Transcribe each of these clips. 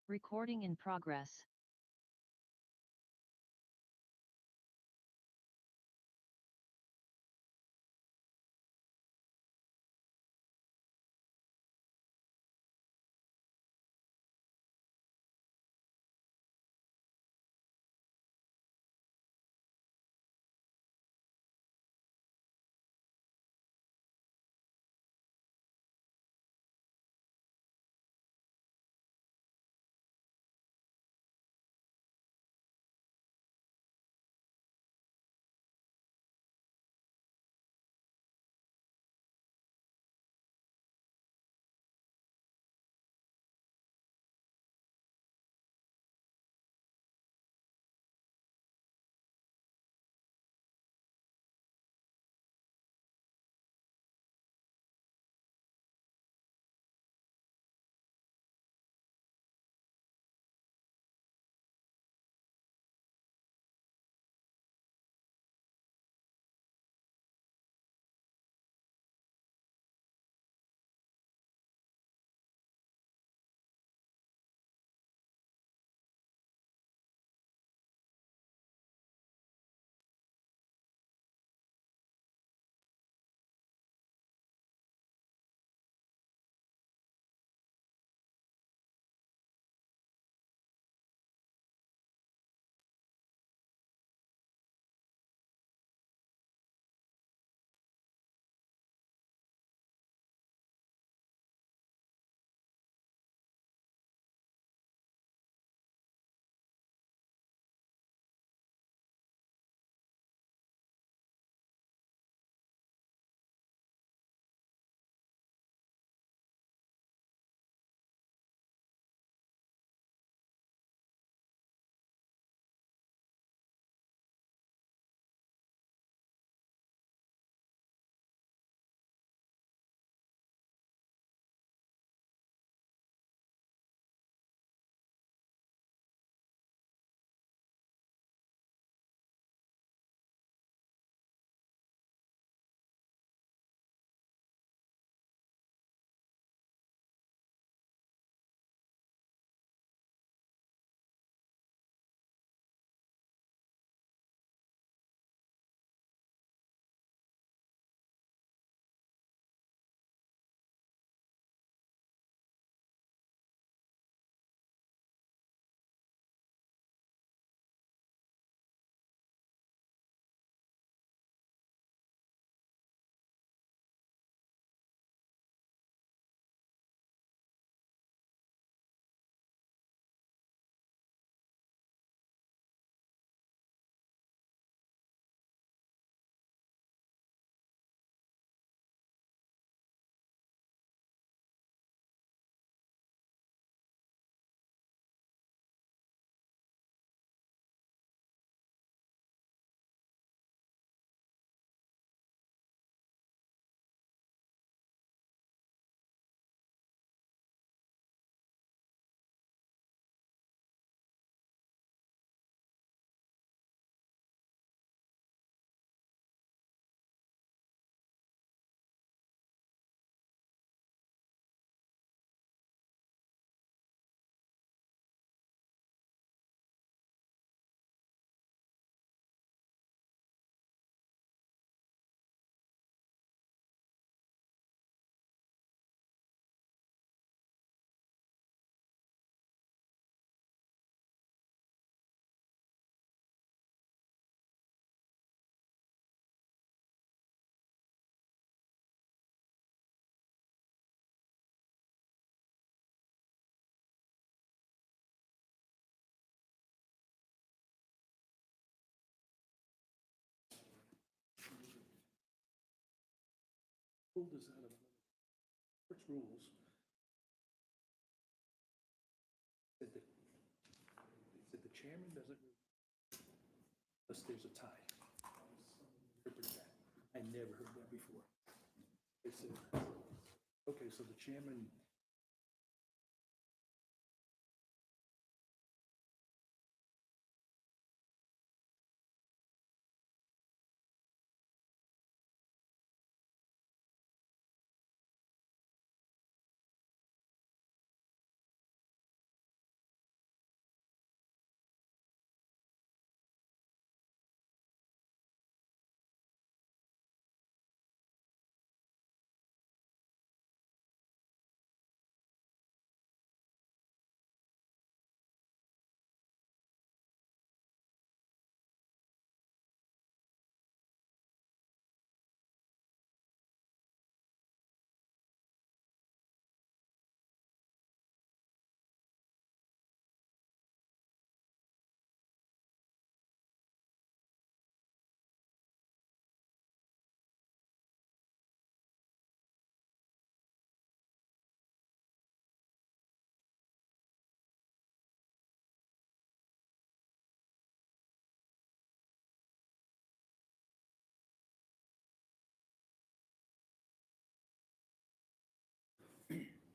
Recording in progress. Pulled this out of Robert's rules. Said the chairman doesn't, unless there's a tie. Interpret that. I never heard that before. They said, okay, so the chairman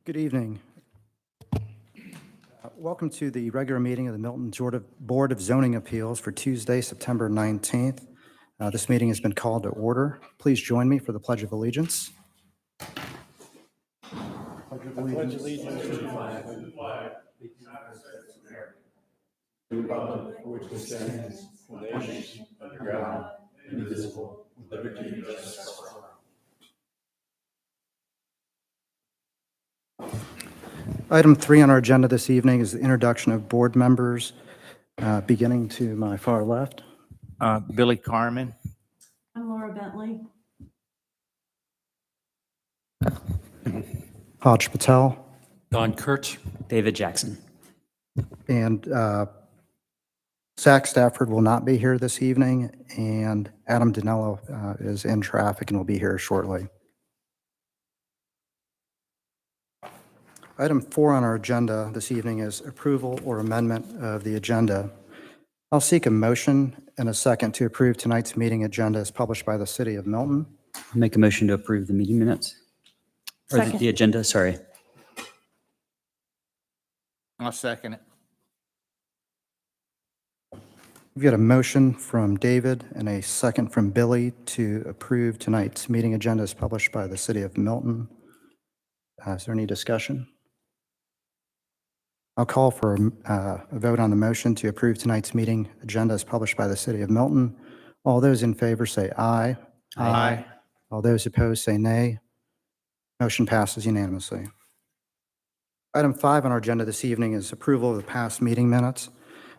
Good evening. Welcome to the regular meeting of the Milton Board of Zoning Appeals for Tuesday, September 19th. This meeting has been called to order. Please join me for the Pledge of Allegiance. Item 3 on our agenda this evening is the introduction of board members, beginning to my far left. Billy Carmen. I'm Laura Bentley. Hodge Patel. Don Kurtz. David Jackson. And Zach Stafford will not be here this evening, and Adam Danello is in traffic and will be here shortly. Item 4 on our agenda this evening is approval or amendment of the agenda. I'll seek a motion and a second to approve tonight's meeting agenda as published by the City of Milton. Make a motion to approve the meeting minutes. Or Second. the agenda, sorry. I'll second it. We've got a motion from David and a second from Billy to approve tonight's meeting agenda as published by the City of Milton. Is there any discussion? I'll call for a vote on the motion to approve tonight's meeting agenda as published by the City of Milton. All those in favor say aye. Aye. All those opposed say nay. Motion passes unanimously. Item 5 on our agenda this evening is approval of the past meeting minutes.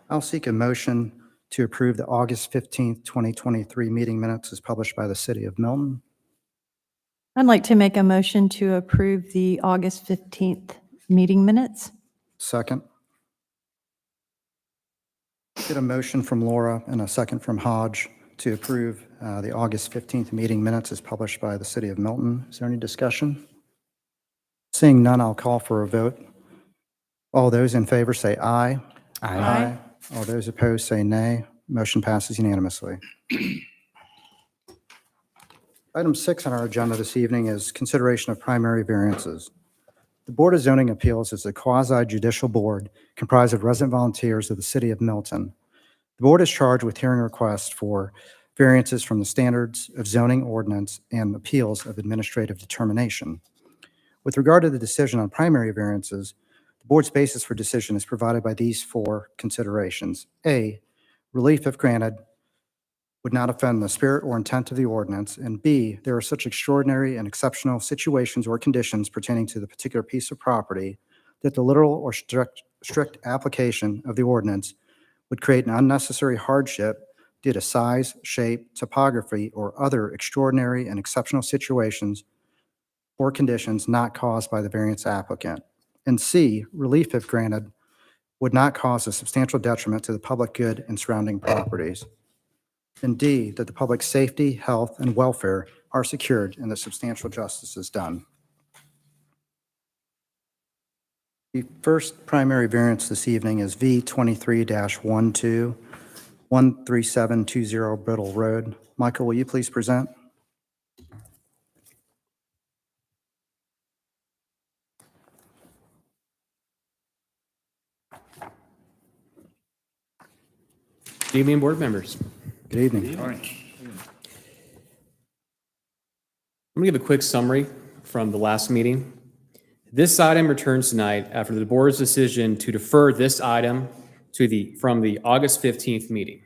I'll seek a motion to approve the August 15th, 2023 meeting minutes as published by the City of Milton. I'd like to make a motion to approve the August 15th meeting minutes. Second. Get a motion from Laura and a second from Hodge to approve the August 15th meeting minutes as published by the City of Milton. Is there any discussion? Seeing none, I'll call for a vote. All those in favor say aye. Aye. All those opposed say nay. Motion passes unanimously. Item 6 on our agenda this evening is consideration of primary variances. The Board of Zoning Appeals is a quasi-judicial board comprised of resident volunteers of the City of Milton. The board is charged with hearing requests for variances from the standards of zoning ordinance and appeals of administrative determination. With regard to the decision on primary variances, the board's basis for decision is provided by these 4 considerations. A, relief if granted would not offend the spirit or intent of the ordinance, and B, there are such extraordinary and exceptional situations or conditions pertaining to the particular piece of property that the literal or strict application of the ordinance would create an unnecessary hardship due to size, shape, topography, or other extraordinary and exceptional situations or conditions not caused by the variance applicant. And C, relief if granted would not cause a substantial detriment to the public good and surrounding properties. And D, that the public's safety, health, and welfare are secured and that substantial justice is done. The first primary variance this evening is V23-12, 13720 Brittle Road. Michael, will you please present? Good evening, board members. Good evening. I'm going to give a quick summary from the last meeting. This item returns tonight after the board's decision to defer this item from the August 15th meeting.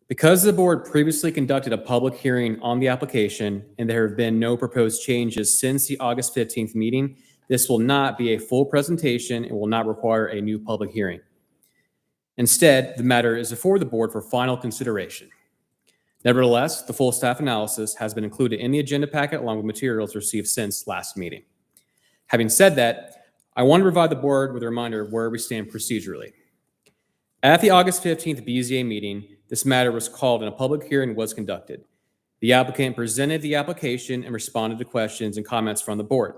Because the board previously conducted a public hearing on the application and there have been no proposed changes since the August 15th meeting, this will not be a full presentation and will not require a new public hearing. Instead, the matter is before the board for final consideration. Nevertheless, the full staff analysis has been included in the agenda packet along with materials received since last meeting. Having said that, I want to provide the board with a reminder of where we stand procedurally. At the August 15th BZA meeting, this matter was called and a public hearing was conducted. The applicant presented the application and responded to questions and comments from the board.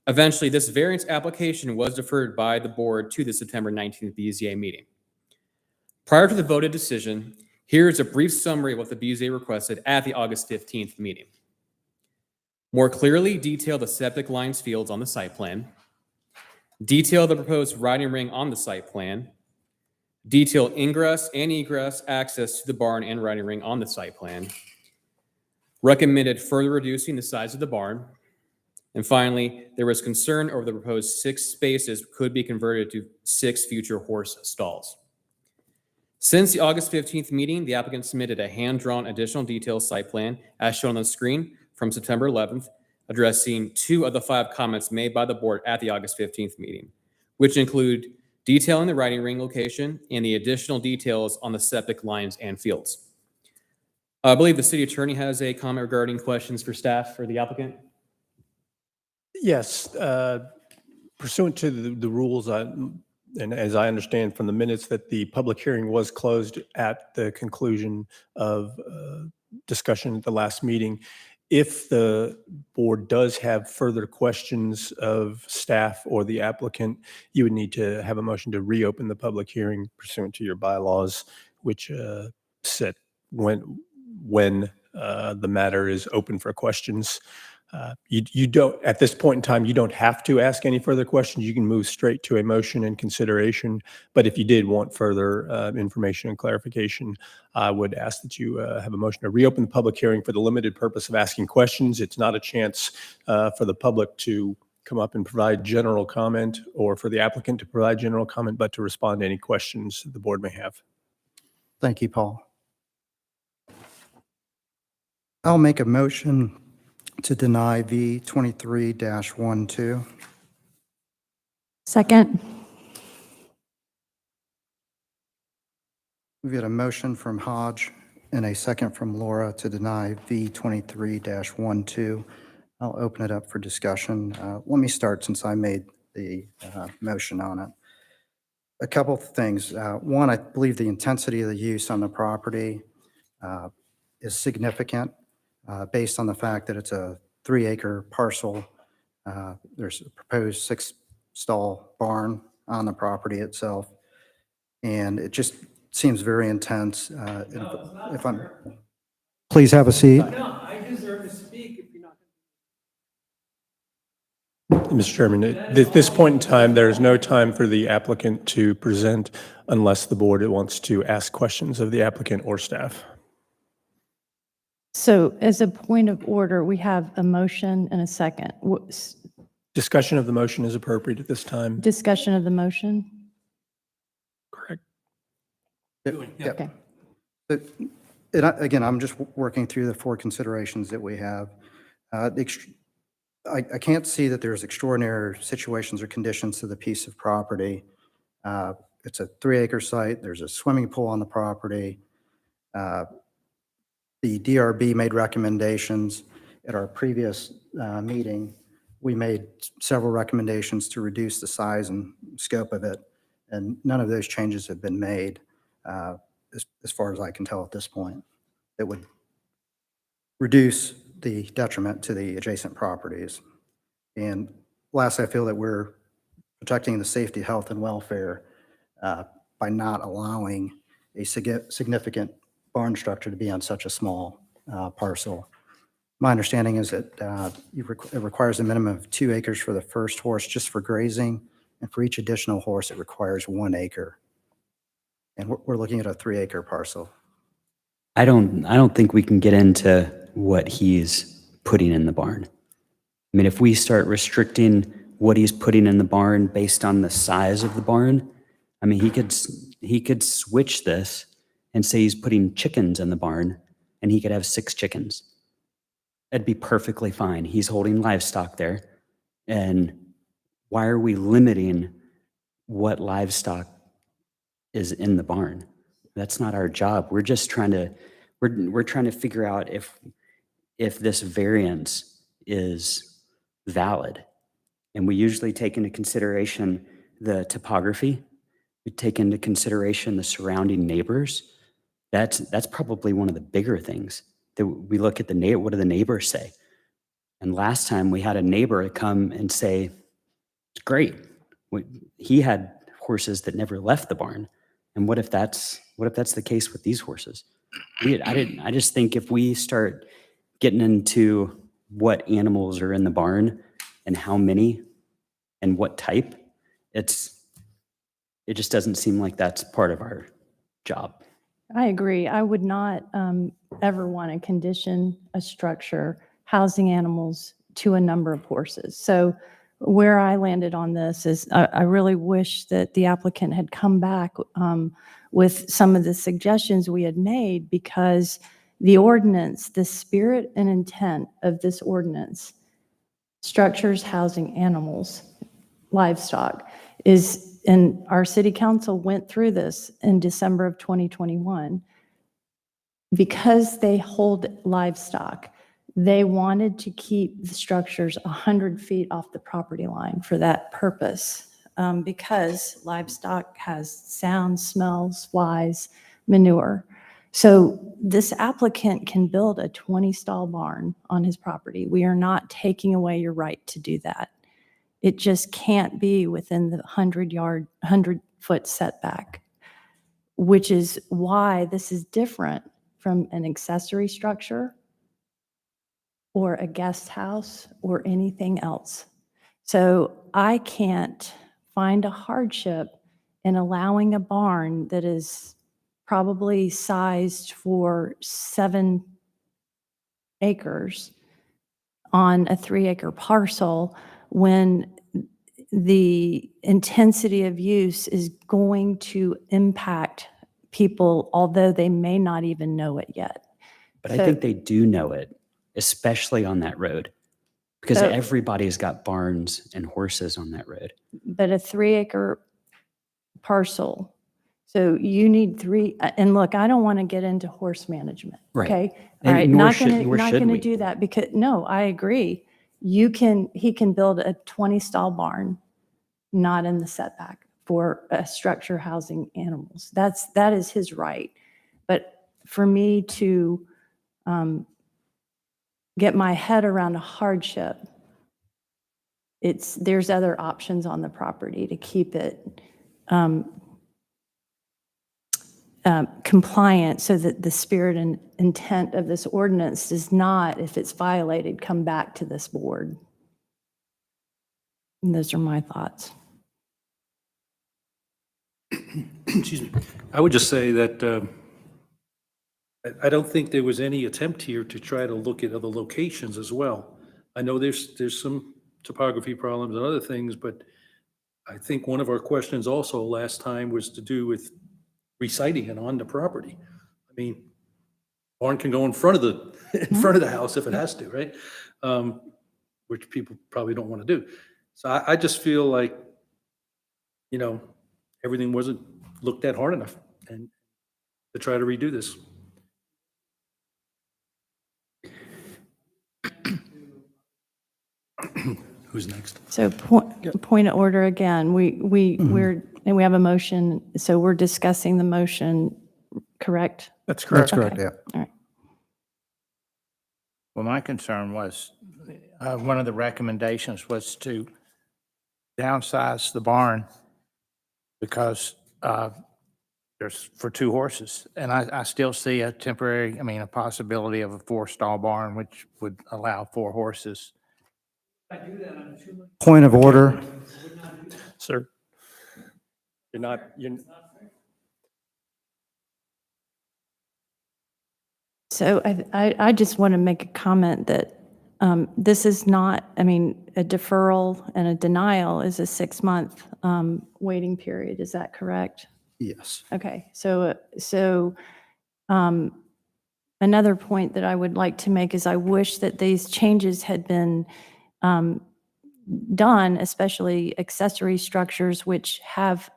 Eventually, this variance application was deferred by the board to the September 19th BZA meeting. Prior to the voted decision, here is a brief summary of what the BZA requested at the August 15th meeting. More clearly detail the septic lines fields on the site plan, detail the proposed riding ring on the site plan, detail ingress and egress access to the barn and riding ring on the site plan, recommended further reducing the size of the barn, and finally, there was concern over the proposed 6 spaces could be converted to 6 future horse stalls. Since the August 15th meeting, the applicant submitted a hand-drawn additional details site plan as shown on the screen from September 11th, addressing 2 of the 5 comments made by the board at the August 15th meeting, which include detailing the riding ring location and the additional details on the septic lines and fields. I believe the city attorney has a comment regarding questions for staff or the applicant. Yes, pursuant to the rules, and as I understand from the minutes, that the public hearing was closed at the conclusion of discussion at the last meeting. If the board does have further questions of staff or the applicant, you would need to have a motion to reopen the public hearing pursuant to your bylaws, which set when the matter is open for questions. You don't, at this point in time, you don't have to ask any further questions. You can move straight to a motion and consideration. But if you did want further information and clarification, I would ask that you have a motion to reopen the public hearing for the limited purpose of asking questions. It's not a chance for the public to come up and provide general comment or for the applicant to provide general comment, but to respond to any questions the board may have. Thank you, Paul. I'll make a motion to deny V 23-12. Second. We've got a motion from Hodge and a second from Laura to deny V 23-12. I'll open it up for discussion. Let me start since I made the motion on it. A couple of things. One, I believe the intensity of the use on the property is significant based on the fact that it's a 3-acre parcel. There's a proposed 6-stall barn on the property itself, and it just seems very intense. If I'm, please have a seat. No, I deserve to speak if you're not. Mr. Chairman, at this point in time, there is no time for the applicant to present unless the board wants to ask questions of the applicant or staff. So as a point of order, we have a motion and a second. Discussion of the motion is appropriate at this time. Discussion of the motion? Correct. Okay. But again, I'm just working through the 4 considerations that we have. I can't see that there's extraordinary situations or conditions to the piece of property. It's a 3-acre site. There's a swimming pool on the property. The DRB made recommendations at our previous meeting. We made several recommendations to reduce the size and scope of it, and none of those changes have been made as far as I can tell at this point. That would reduce the detriment to the adjacent properties. And last, I feel that we're protecting the safety, health, and welfare by not allowing a significant barn structure to be on such a small parcel. My understanding is that it requires a minimum of 2 acres for the first horse just for grazing, and for each additional horse, it requires 1 acre. And we're looking at a 3-acre parcel. I don't think we can get into what he's putting in the barn. I mean, if we start restricting what he's putting in the barn based on the size of the barn, I mean, he could switch this and say he's putting chickens in the barn, and he could have 6 chickens. That'd be perfectly fine. He's holding livestock there. And why are we limiting what livestock is in the barn? That's not our job. We're just trying to, we're trying to figure out if this variance is valid. And we usually take into consideration the topography. We take into consideration the surrounding neighbors. That's probably one of the bigger things that we look at what do the neighbors say? And last time we had a neighbor come and say, it's great. He had horses that never left the barn. And what if that's the case with these horses? I just think if we start getting into what animals are in the barn and how many and what type, it just doesn't seem like that's part of our job. I agree. I would not ever want to condition a structure housing animals to a number of horses. So where I landed on this is I really wish that the applicant had come back with some of the suggestions we had made, because the ordinance, the spirit and intent of this ordinance, structures housing animals, livestock, is, and our city council went through this in December of 2021. Because they hold livestock, they wanted to keep the structures 100 feet off the property line for that purpose, because livestock has sound, smells, flies, manure. So this applicant can build a 20-stall barn on his property. We are not taking away your right to do that. It just can't be within the 100-foot setback, which is why this is different from an accessory structure or a guest house or anything else. So I can't find a hardship in allowing a barn that is probably sized for 7 acres on a 3-acre parcel when the intensity of use is going to impact people, although they may not even know it yet. But I So- think they do know it, especially on that road, because So- everybody's got barns and horses on that road. But a 3-acre parcel, so you need 3, and look, I don't want to get into horse management, Right. okay? All And right, nor not should- gonna, nor not should gonna we. do that, because, no, I agree. He can build a 20-stall barn, not in the setback for a structure housing animals. That is his right. But for me to get my head around a hardship, there's other options on the property to keep it compliant, so that the spirit and intent of this ordinance does not, if it's violated, come back to this board. And those are my thoughts. Excuse me. I would just say that I don't think there was any attempt here to try to look at other locations as well. I know there's some topography problems and other things, but I think one of our questions also last time was to do with reciting it on the property. I mean, barn can go in front of the house if it has to, right? Which people probably don't want to do. So I just feel like, everything wasn't looked at hard enough and to try to redo this. Who's next? So point of order again, and we have a motion, so we're discussing the motion, correct? That's That's correct. correct, Okay. yeah. All right. Well, my concern was, one of the recommendations was to downsize the barn because there's for 2 horses. And I still see a possibility of a 4-stall barn, which would allow 4 horses. Point of order. Sir. You're So I just want to make a comment that this is not, a deferral and a denial is a 6-month waiting period. Is that correct? Yes. Okay, so another point that I would like to make is I wish that these changes had been done, especially accessory structures, which have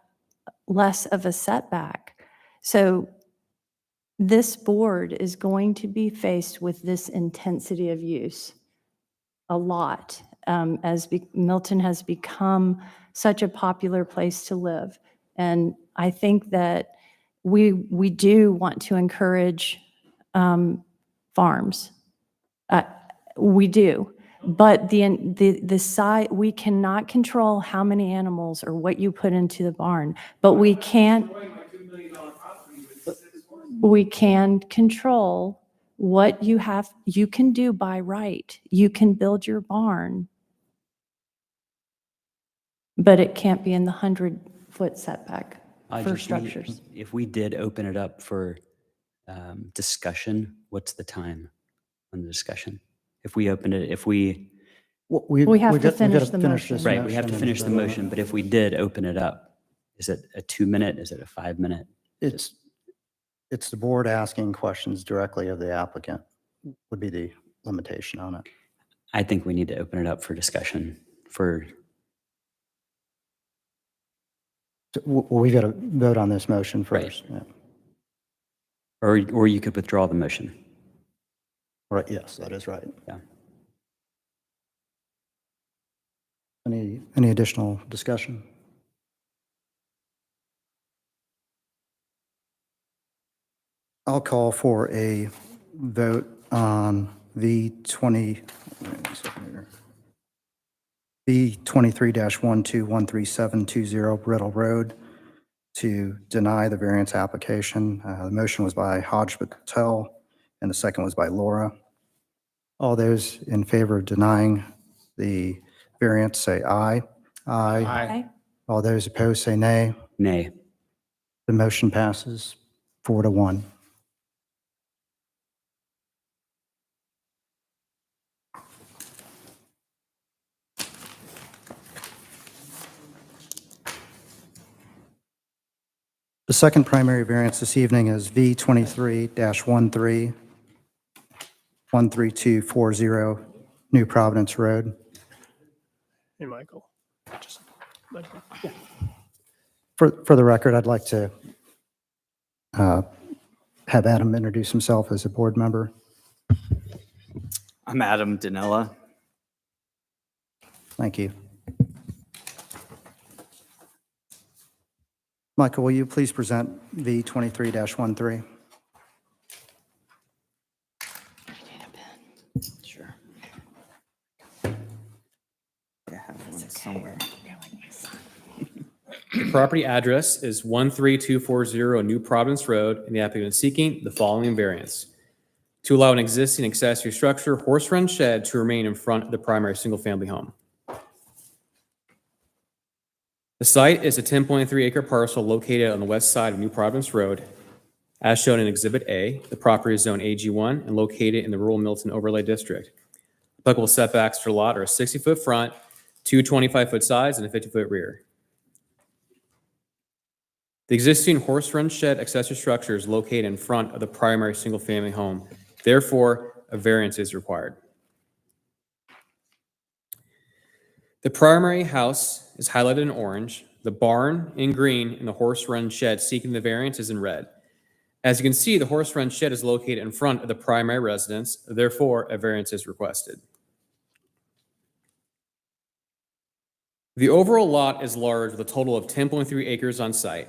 less of a setback. So this board is going to be faced with this intensity of use a lot, as Milton has become such a popular place to live. And I think that we do want to encourage farms. We do. But the size, we cannot control how many animals or what you put into the barn, but we can control what you can do by right. You can build your barn but it can't be in the 100-foot setback I for just- structures. If we did open it up for discussion, what's the time on the discussion? If we opened it, if we, Well, We have we've to got- we've got finish the finish this motion. right, we have to and finish the vote on it. motion, but if we did open it up, is it a 2-minute? Is it a 5-minute? It's the board asking questions directly of the applicant would be the limitation on it. I think we need to open it up for discussion for, Well, we got to vote on this motion Right. first. Yeah. or you could withdraw the motion. Right, yes, that is right. Yeah. Any additional discussion? I'll call for a vote on V23-12-1213720 Brittle Road to deny the variance application. The motion was by Hodge Patel, and the second was by Laura. All those in favor of denying the variance, say aye. Aye. Okay? All those opposed, say nay. Nay. The motion passes 4-1. The second primary variance this evening is V23-13-13240 New Providence Road. Hey, Michael. Just let me- For the record, I'd like to have Adam introduce himself as a board member. I'm Adam Danella. Thank you. Michael, will you please present V23-13? Sure. I have one somewhere. The property address is 13240 New Providence Road, and the applicant is seeking the following variance: to allow an existing accessory structure, horse run shed, to remain in front of the primary single-family home. The site is a 10.3 acre parcel located on the west side of New Providence Road. As shown in Exhibit A, the property is zone AG1 and located in the rural Milton overlay district. Applicable setbacks for the lot are a 60-foot front, 2 25-foot sides, and a 50-foot rear. The existing horse run shed accessory structure is located in front of the primary single-family home. Therefore, a variance is required. The primary house is highlighted in orange, the barn in green, and the horse run shed seeking the variance is in red. As you can see, the horse run shed is located in front of the primary residence. Therefore, a variance is requested. The overall lot is large with a total of 10.3 acres on site.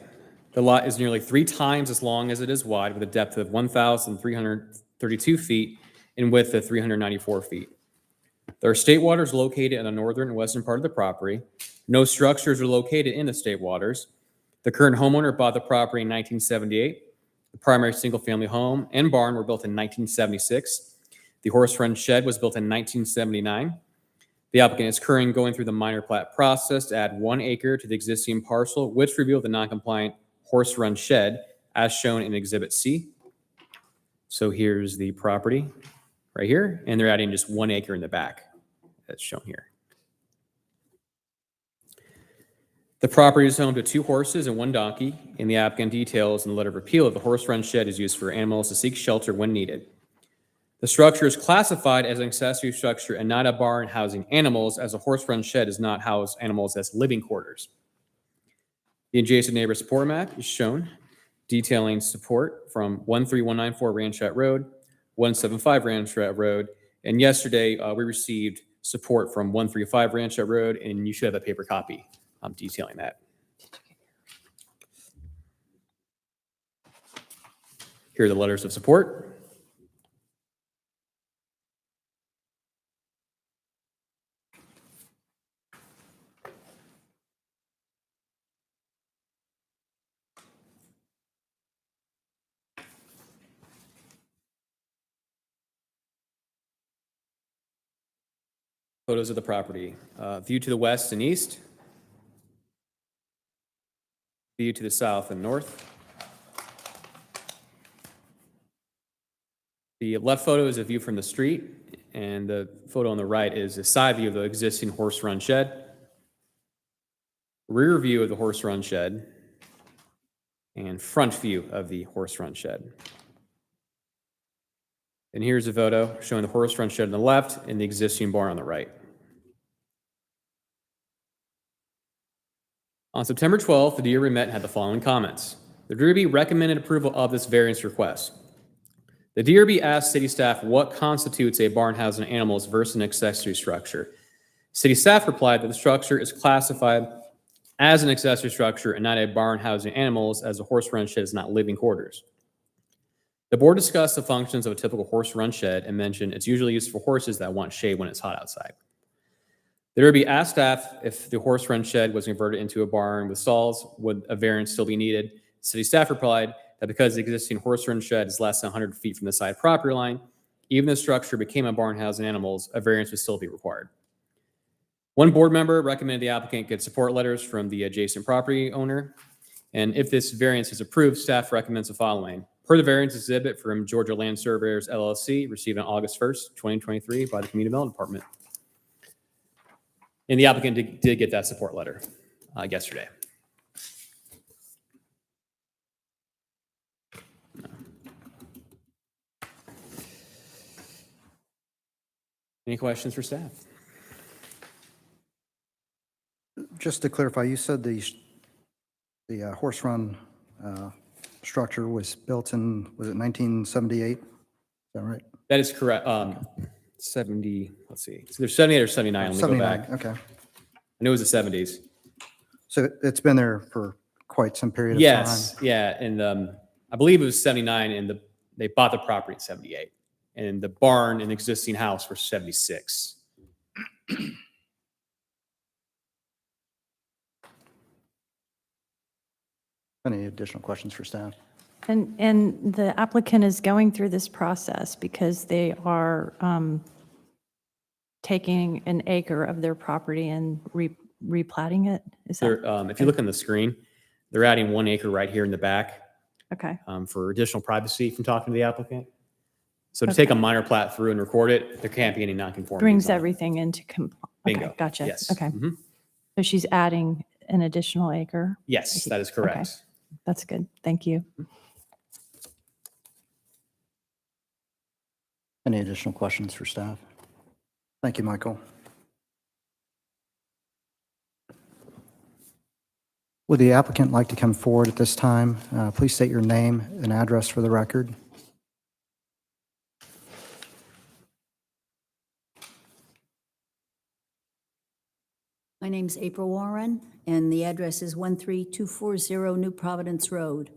The lot is nearly 3 times as long as it is wide, with a depth of 1,332 feet and width of 394 feet. There are state waters located in the northern and western part of the property. No structures are located in the state waters. The current homeowner bought the property in 1978. The primary single-family home and barn were built in 1976. The horse run shed was built in 1979. The applicant is currently going through the minor plat process to add 1 acre to the existing parcel, which revealed the non-compliant horse run shed as shown in Exhibit C. So here's the property right here, and they're adding just 1 acre in the back that's shown here. The property is home to 2 horses and 1 donkey, and the applicant details in the letter of appeal that the horse run shed is used for animals to seek shelter when needed. The structure is classified as an accessory structure and not a barn housing animals, as a horse run shed does not house animals as living quarters. The adjacent neighbor support map is shown, detailing support from 13194 Ranchette Road, 175 Ranchette Road, and yesterday we received support from 135 Ranchette Road, and you should have a paper copy detailing that. Here are the letters of support. Photos of the property. View to the west and east. view to the south and north. The left photo is a view from the street, and the photo on the right is a side view of the existing horse run shed. Rear view of the horse run shed, and front view of the horse run shed. And here's a photo showing the horse run shed on the left and the existing barn on the right. On September 12th, the DRB met and had the following comments. The DRB recommended approval of this variance request. The DRB asked city staff what constitutes a barn housing animals versus an accessory structure. City staff replied that the structure is classified as an accessory structure and not a barn housing animals, as a horse run shed is not living quarters. The board discussed the functions of a typical horse run shed and mentioned it's usually used for horses that want shade when it's hot outside. The DRB asked staff if the horse run shed was converted into a barn with stalls, would a variance still be needed? City staff replied that because the existing horse run shed is less than 100 feet from the side property line, even if the structure became a barn housing animals, a variance would still be required. One board member recommended the applicant get support letters from the adjacent property owner. And if this variance is approved, staff recommends the following. Per the variance exhibit from Georgia Land Surveyors LLC, received on August 1st, 2023 by the Community Development Department. And the applicant did get that support letter yesterday. Any questions for staff? Just to clarify, you said the horse run structure was built in, was it 1978? Is that right? That is correct. 70, let's see. So there's 78 or 79. Let me go 79, back. okay. I knew it was the 70s. So it's been there for quite some period of time? Yes, yeah. And I believe it was 79, and they bought the property in 78. And the barn and existing house were 76. Any additional questions for staff? And the applicant is going through this process because they are taking an acre of their property and replatting it? Is that, If you look on the screen, they're adding 1 acre right here in the back okay, for additional privacy from talking to the applicant. So to take a minor plat through and record it, there can't be any nonconformity. brings everything into compliance. Bingo. Okay, gotcha. Yes. Okay. Mhm. So she's adding an additional acre? Yes, that is correct. That's good. Thank you. Any additional questions for staff? Thank you, Michael. Would the applicant like to come forward at this time? Please state your name and address for the record. My name's April Warren, and the address is 13240 New Providence Road.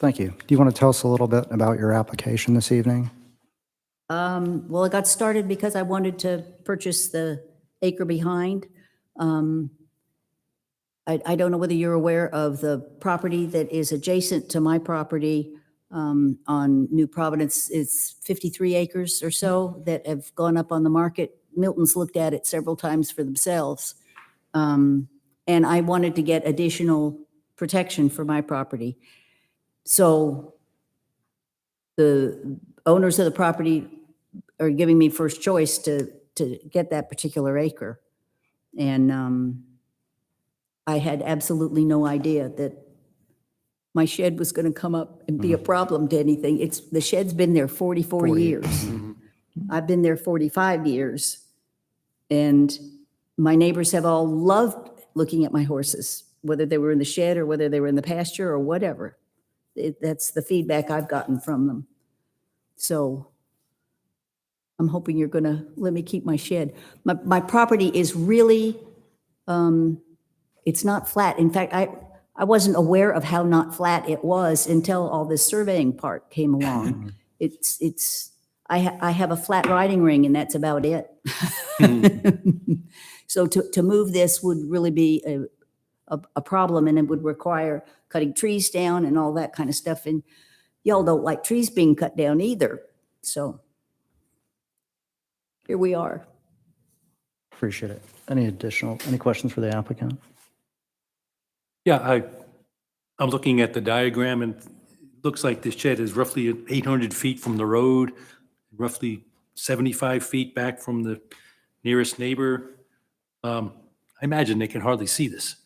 Thank you. Do you want to tell us a little bit about your application this evening? Well, it got started because I wanted to purchase the acre behind. I don't know whether you're aware of the property that is adjacent to my property on New Providence. It's 53 acres or so that have gone up on the market. Milton's looked at it several times for themselves. And I wanted to get additional protection for my property. So the owners of the property are giving me first choice to get that particular acre. And I had absolutely no idea that my shed was going to come up and be a problem to anything. The shed's been there 44 years. I've been there 45 years. And my neighbors have all loved looking at my horses, whether they were in the shed or whether they were in the pasture or whatever. That's the feedback I've gotten from them. So I'm hoping you're going to let me keep my shed. My property is really, it's not flat. In fact, I wasn't aware of how not flat it was until all this surveying part came along. I have a flat riding ring and that's about it. So to move this would really be a problem, and it would require cutting trees down and all that kind of stuff. And y'all don't like trees being cut down either. So here we are. Appreciate it. Any questions for the applicant? Yeah, I'm looking at the diagram, and it looks like this shed is roughly 800 feet from the road, roughly 75 feet back from the nearest neighbor. I imagine they can hardly see this,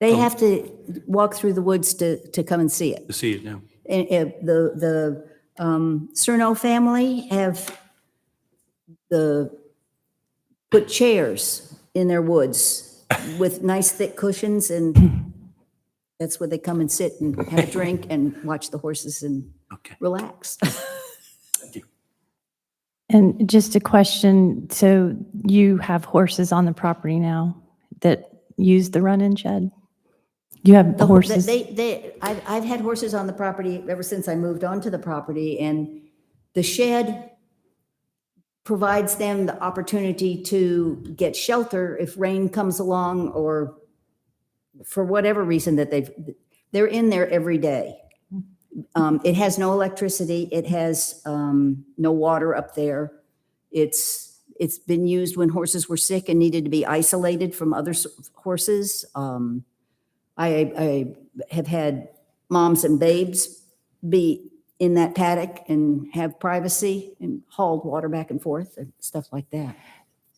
They have to walk through the woods to come and see it. to see it now. And the Cerno family have put chairs in their woods with nice thick cushions, and that's where they come and sit and have a drink and watch the horses and Okay, relax. thank you. And just a question, so you have horses on the property now that use the run-in shed? You have The horses? I've had horses on the property ever since I moved onto the property, and the shed provides them the opportunity to get shelter if rain comes along, or for whatever reason that they're in there every day. It has no electricity. It has no water up there. It's been used when horses were sick and needed to be isolated from other horses. I have had moms and babes be in that paddock and have privacy and hauled water back and forth and stuff like that.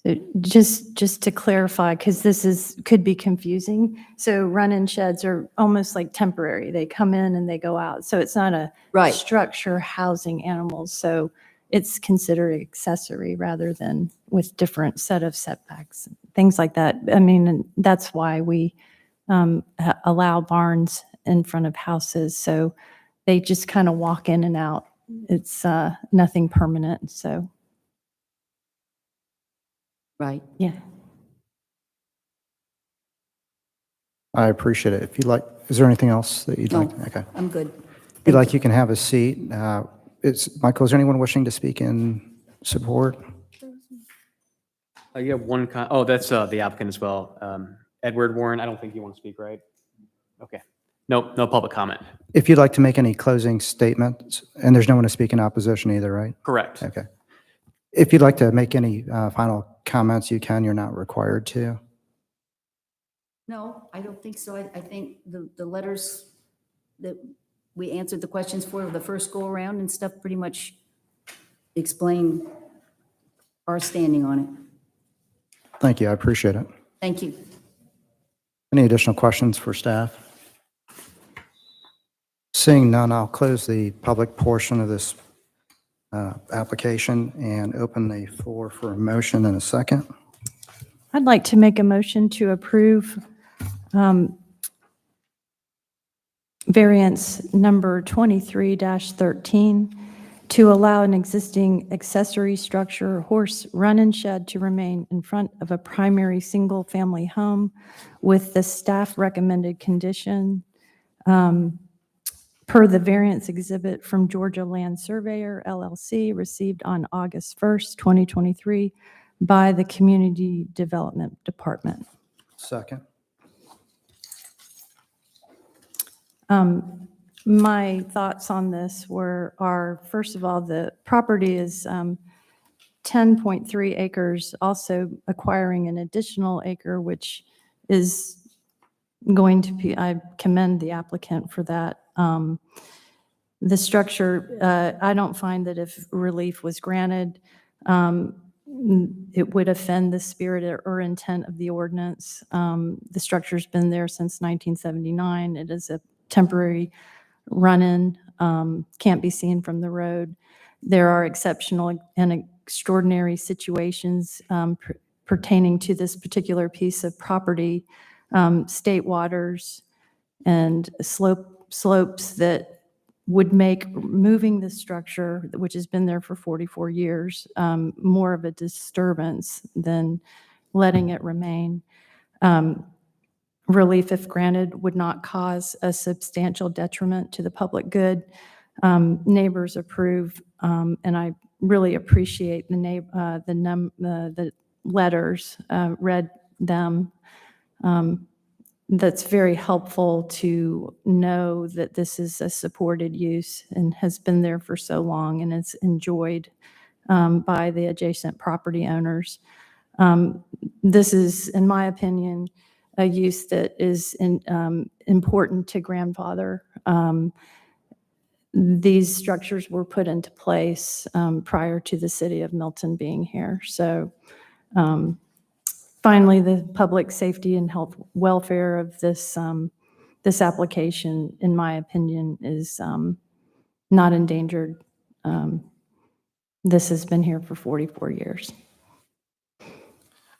So just to clarify, because could be confusing. So run-in sheds are almost like temporary. They come in and they go out. So it's not a Right. structure housing animals. So it's considered accessory rather than with different set of setbacks, things like that. I mean, and that's why we allow barns in front of houses. So they just kind of walk in and out. It's nothing permanent. So, Right. yeah. I appreciate it. If you'd like, is there anything else that you'd No. like? Okay. I'm good. If you'd like, you can have a seat. Michael, is there anyone wishing to speak in support? You have one, oh, that's the applicant as well. Edward Warren, I don't think you want to speak, right? Okay. Nope, no public comment. If you'd like to make any closing statements, and there's no one to speak in opposition either, right? Correct. Okay. If you'd like to make any final comments, you can. You're not required to. No, I don't think so. I think the letters that we answered the questions for the first go around and stuff pretty much explain our standing on it. Thank you. I appreciate it. Thank you. Any additional questions for staff? Seeing none, I'll close the public portion of this application and open the floor for a motion in a second. I'd like to make a motion to approve variance number 23-13 to allow an existing accessory structure horse run-in shed to remain in front of a primary single-family home with the staff recommended condition per the variance exhibit from Georgia Land Surveyor LLC received on August 1st, 2023 by the Community Development Department. Second. My thoughts on this are, first of all, the property is 10.3 acres, also acquiring an additional acre, which is going to be, I commend the applicant for that. The structure, I don't find that if relief was granted, it would offend the spirit or intent of the ordinance. The structure's been there since 1979. It is a temporary run-in, can't be seen from the road. There are exceptional and extraordinary situations pertaining to this particular piece of property, state waters and slopes that would make moving the structure, which has been there for 44 years, more of a disturbance than letting it remain. Relief, if granted, would not cause a substantial detriment to the public good. Neighbors approve, and I really appreciate the letters, read them. That's very helpful to know that this is a supported use and has been there for so long and is enjoyed by the adjacent property owners. This is, in my opinion, a use that is important to grandfather. These structures were put into place prior to the city of Milton being here. So finally, the public safety and health welfare of this, this application, in my opinion, is not endangered. This has been here for 44 years.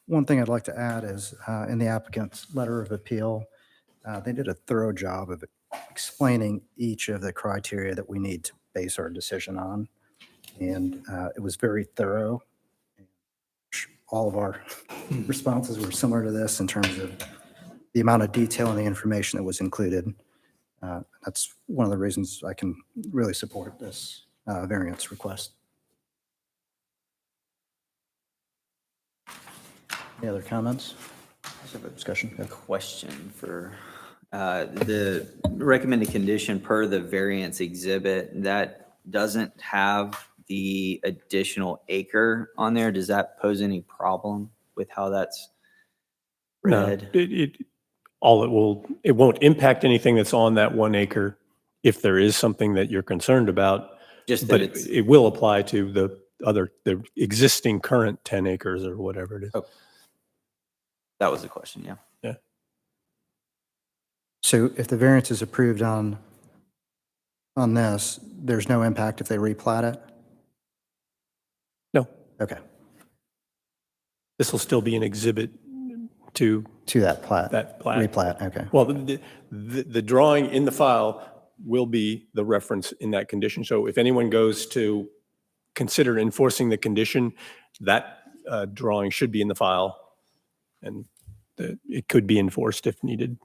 One thing I'd like to add is in the applicant's letter of appeal, they did a thorough job of explaining each of the criteria that we need to base our decision on. And it was very thorough. All of our responses were similar to this in terms of the amount of detail and the information that was included. That's one of the reasons I can really support this variance request. Any other comments? Discussion? A question for the recommended condition per the variance exhibit that doesn't have the additional acre on there. Does that pose any problem with how that's No, read? it won't impact anything that's on that 1 acre if there is something that you're concerned about. Just that But it's, it will apply to the existing current 10 acres or whatever it is. Oh. That was the question, yeah. So if the variance is approved on this, there's no impact if they replat it? No, Okay, this will still be an exhibit to to that plat? that plat. Replat, okay. Well, the drawing in the file will be the reference in that condition. So if anyone goes to consider enforcing the condition, that drawing should be in the file, and it could be enforced if needed.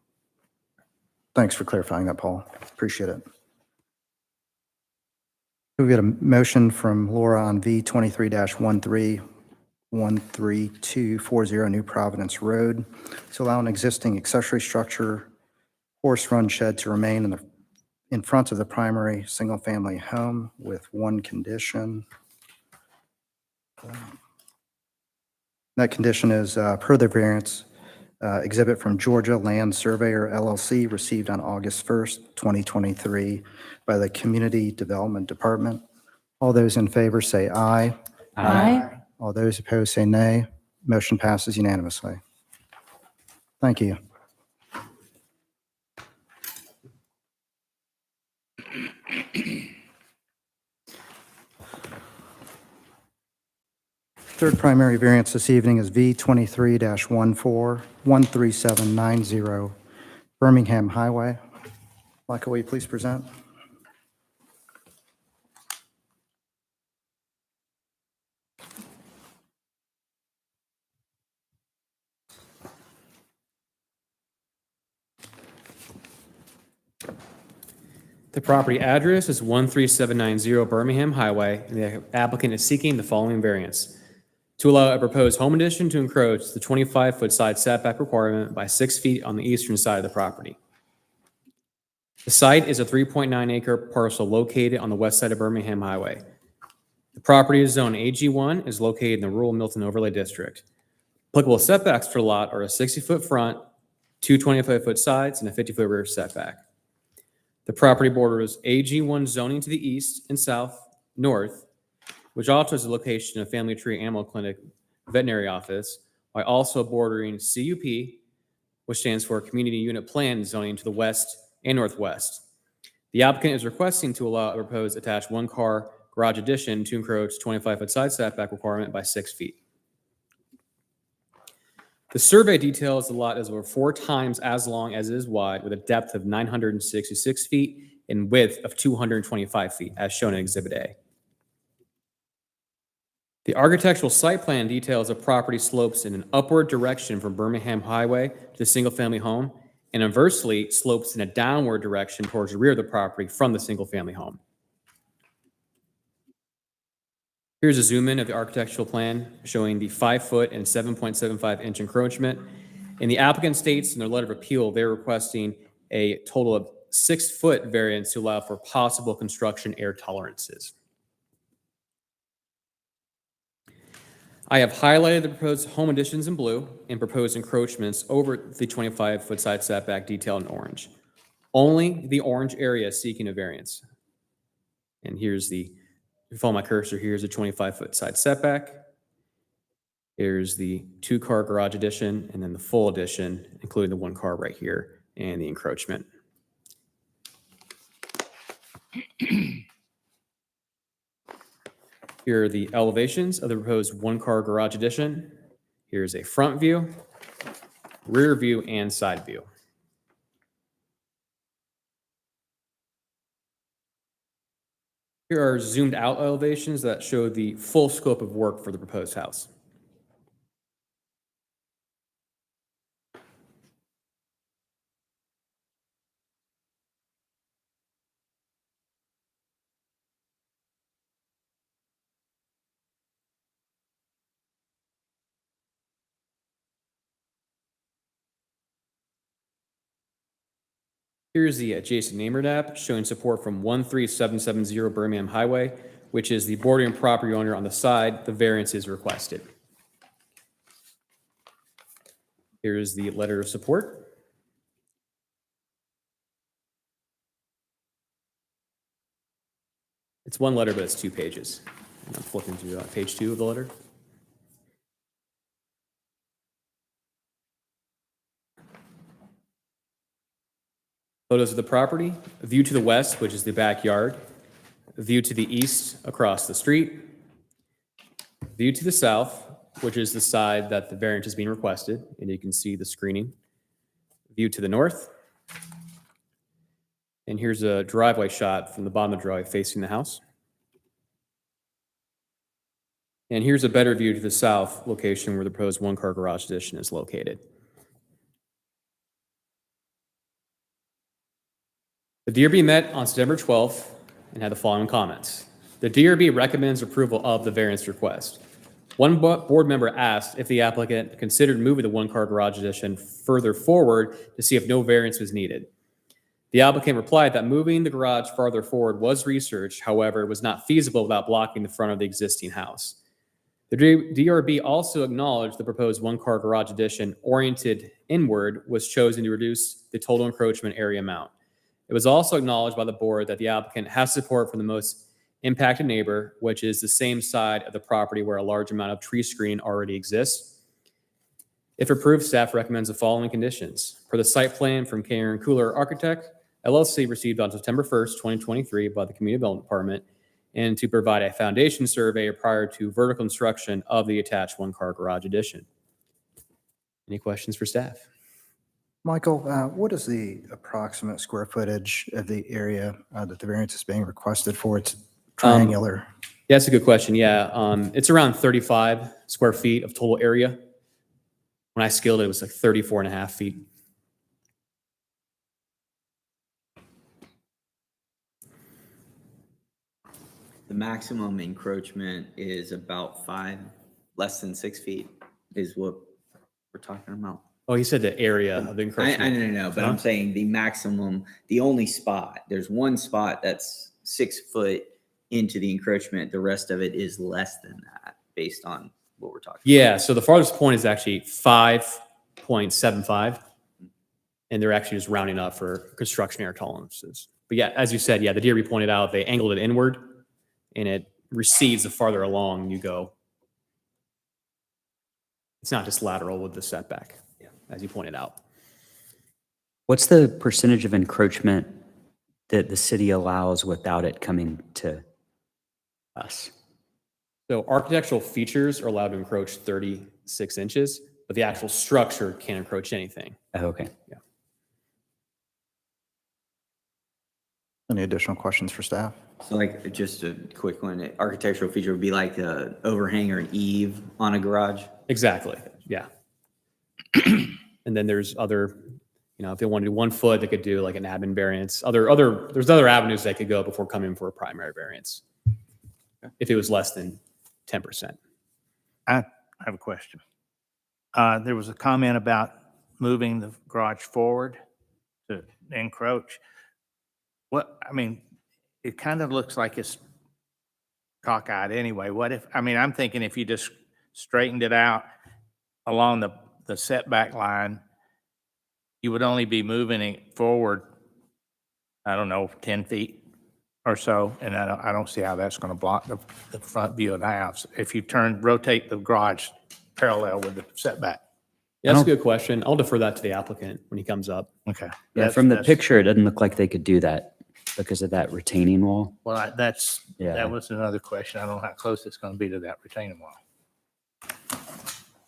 Thanks for clarifying that, Paul. Appreciate it. We get a motion from Laura on V23-13-13240 New Providence Road to allow an existing accessory structure, horse run shed to remain in front of the primary single-family home with one condition. That condition is per the variance exhibit from Georgia Land Surveyor LLC received on August 1st, 2023 by the Community Development Department. All those in favor say aye. Aye. All those opposed say nay. Motion passes unanimously. Thank you. Third primary variance this evening is V23-1413790 Birmingham Highway. Michael, will you please present? The property address is 13790 Birmingham Highway, and the applicant is seeking the following variance: to allow a proposed home addition to encroach the 25-foot side setback requirement by 6 feet on the eastern side of the property. The site is a 3.9-acre parcel located on the west side of Birmingham Highway. The property is zoned AG1, is located in the rural Milton Overlay District. Applicable setbacks for the lot are a 60-foot front, 2 25-foot sides, and a 50-foot rear setback. The property borders AG1 zoning to the east and north, which also is the location of Family Tree Animal Clinic Veterinary Office, while also bordering CUP, which stands for Community Unit Plan zoning to the west and northwest. The applicant is requesting to allow a proposed attached one-car garage addition to encroach 25-foot side setback requirement by 6 feet. The survey details the lot as over 4 times as long as it is wide, with a depth of 966 feet and width of 225 feet, as shown in Exhibit A. The architectural site plan details the property slopes in an upward direction from Birmingham Highway to the single-family home, and inversely slopes in a downward direction towards the rear of the property from the single-family home. Here's a zoom in of the architectural plan showing the 5-foot and 7.75-inch encroachment. And the applicant states in their letter of appeal, they're requesting a total of 6-foot variance to allow for possible construction air tolerances. I have highlighted the proposed home additions in blue and proposed encroachments over the 25-foot side setback detailed in orange. Only the orange area is seeking a variance. And here's the, if you follow my cursor, here's a 25-foot side setback. Here's the 2-car garage addition, and then the full addition, including the 1 car right here, and the encroachment. Here are the elevations of the proposed 1-car garage addition. Here's a front view, rear view, and side view. Here are zoomed out elevations that show the full scope of work for the proposed house. Here's the adjacent neighbor map showing support from 13770 Birmingham Highway, which is the bordering property owner on the side the variance is requested. Here's the letter of support. It's 1 letter, but it's 2 pages. And I'm flipping to page 2 of the letter. Photos of the property, a view to the west, which is the backyard, a view to the east across the street, view to the south, which is the side that the variance is being requested, and you can see the screening, view to the north, and here's a driveway shot from the bottom of the driveway facing the house. And here's a better view to the south location where the proposed 1-car garage addition is located. The DRB met on September 12th and had the following comments. The DRB recommends approval of the variance request. One board member asked if the applicant considered moving the 1-car garage addition further forward to see if no variance was needed. The applicant replied that moving the garage farther forward was researched, however, it was not feasible without blocking the front of the existing house. The DRB also acknowledged the proposed 1-car garage addition oriented inward was chosen to reduce the total encroachment area amount. It was also acknowledged by the board that the applicant has support from the most impacted neighbor, which is the same side of the property where a large amount of tree screening already exists. If approved, staff recommends the following conditions. Per the site plan from Karen Cooler Architect, LLC, received on September 1st, 2023 by the Community Development Department, and to provide a foundation survey prior to vertical construction of the attached 1-car garage addition. Any questions for staff? Michael, what is the approximate square footage of the area that the variance is being requested for? It's triangular. Yeah, that's a good question. Yeah, it's around 35 square feet of total area. When I scaled it, it was like 34 and a half feet. The maximum encroachment is about less than 6 feet is what we're talking about. Oh, he said the area of the encroachment. I know, but I'm saying the maximum, the only spot, there's one spot that's 6 foot into the encroachment. The rest of it is less than that based on what we're talking Yeah, so the farthest point is actually 5.75, and they're actually just rounding up for construction area tolerances. But yeah, as you said, yeah, the DRB pointed out they angled it inward, and it recedes the farther along you go. It's not just lateral with the setback, as you pointed out. What's the percentage of encroachment that the city allows without it coming to us? So architectural features are allowed to encroach 36 inches, but the actual structure can't encroach anything. Oh, okay. Any additional questions for staff? about. So like, just a quick one, architectural feature would be like the overhang or an eave on a garage? Exactly, yeah. And then there's other, if they want to do 1 foot, they could do like an admin variance. There's other avenues they could go before coming for a primary variance. If it was less than 10%. I have a question. There was a comment about moving the garage forward to encroach. It kind of looks like it's cockeyed anyway. I'm thinking if you just straightened it out along the setback line, you would only be moving it forward, I don't know, 10 feet or so, and I don't see how that's going to block the front view of the house if you rotate the garage parallel with the setback. Yeah, that's a good question. I'll defer that to the applicant when he comes up. Okay. Yeah, from the picture, it doesn't look like they could do that because of that retaining wall. Well, Yeah. that was another question. I don't know how close it's going to be to that retaining wall.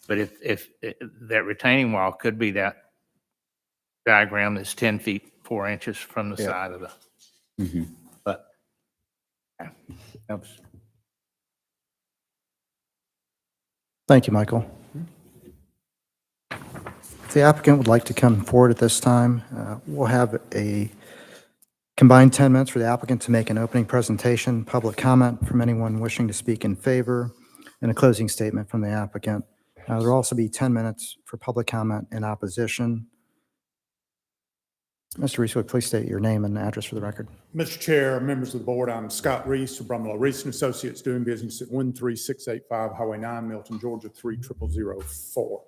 But if that retaining wall could be that diagram that's 10 feet, 4 inches from the side of the, Mhm. but yeah, that was. Thank you, Michael. If the applicant would like to come forward at this time, we'll have a combined 10 minutes for the applicant to make an opening presentation, public comment from anyone wishing to speak in favor, and a closing statement from the applicant. There'll also be 10 minutes for public comment in opposition. Mr. Reese, would you please state your name and address for the record? Mr. Chair, members of the board, I'm Scott Reese of Brumlow Reese and Associates, doing business at 13685 Highway 9, Milton, Georgia 30004.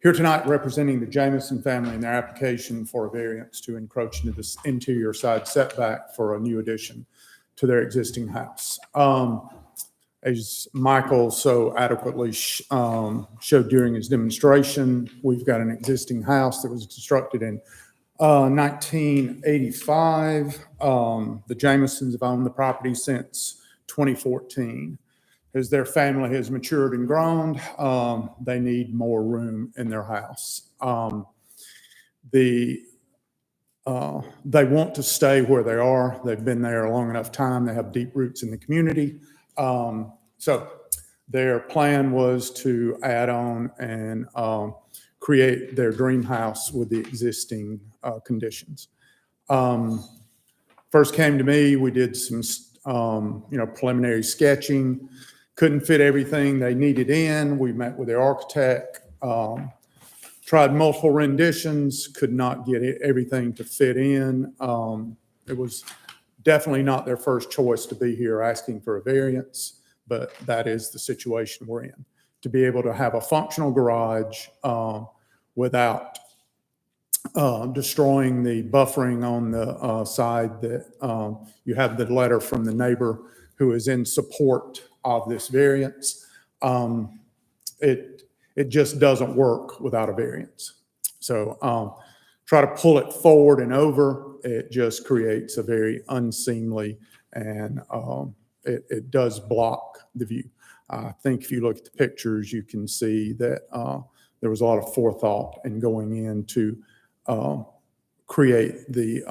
Here tonight representing the Jamison family and their application for a variance to encroach into this interior side setback for a new addition to their existing house. As Michael so adequately showed during his demonstration, we've got an existing house that was constructed in 1985. The Jamisons have owned the property since 2014. As their family has matured and grown, they need more room in their house. They want to stay where they are. They've been there a long enough time. They have deep roots in the community. So their plan was to add on and create their dream house with the existing conditions. First came to me, we did some preliminary sketching, couldn't fit everything they needed in. We met with their architect, tried multiple renditions, could not get everything to fit in. It was definitely not their first choice to be here asking for a variance, but that is the situation we're in. To be able to have a functional garage without destroying the buffering on the side that you have the letter from the neighbor who is in support of this variance. It just doesn't work without a variance. So try to pull it forward and over, it just creates a very unseemly and it does block the view. I think if you look at the pictures, you can see that there was a lot of forethought in going in to create the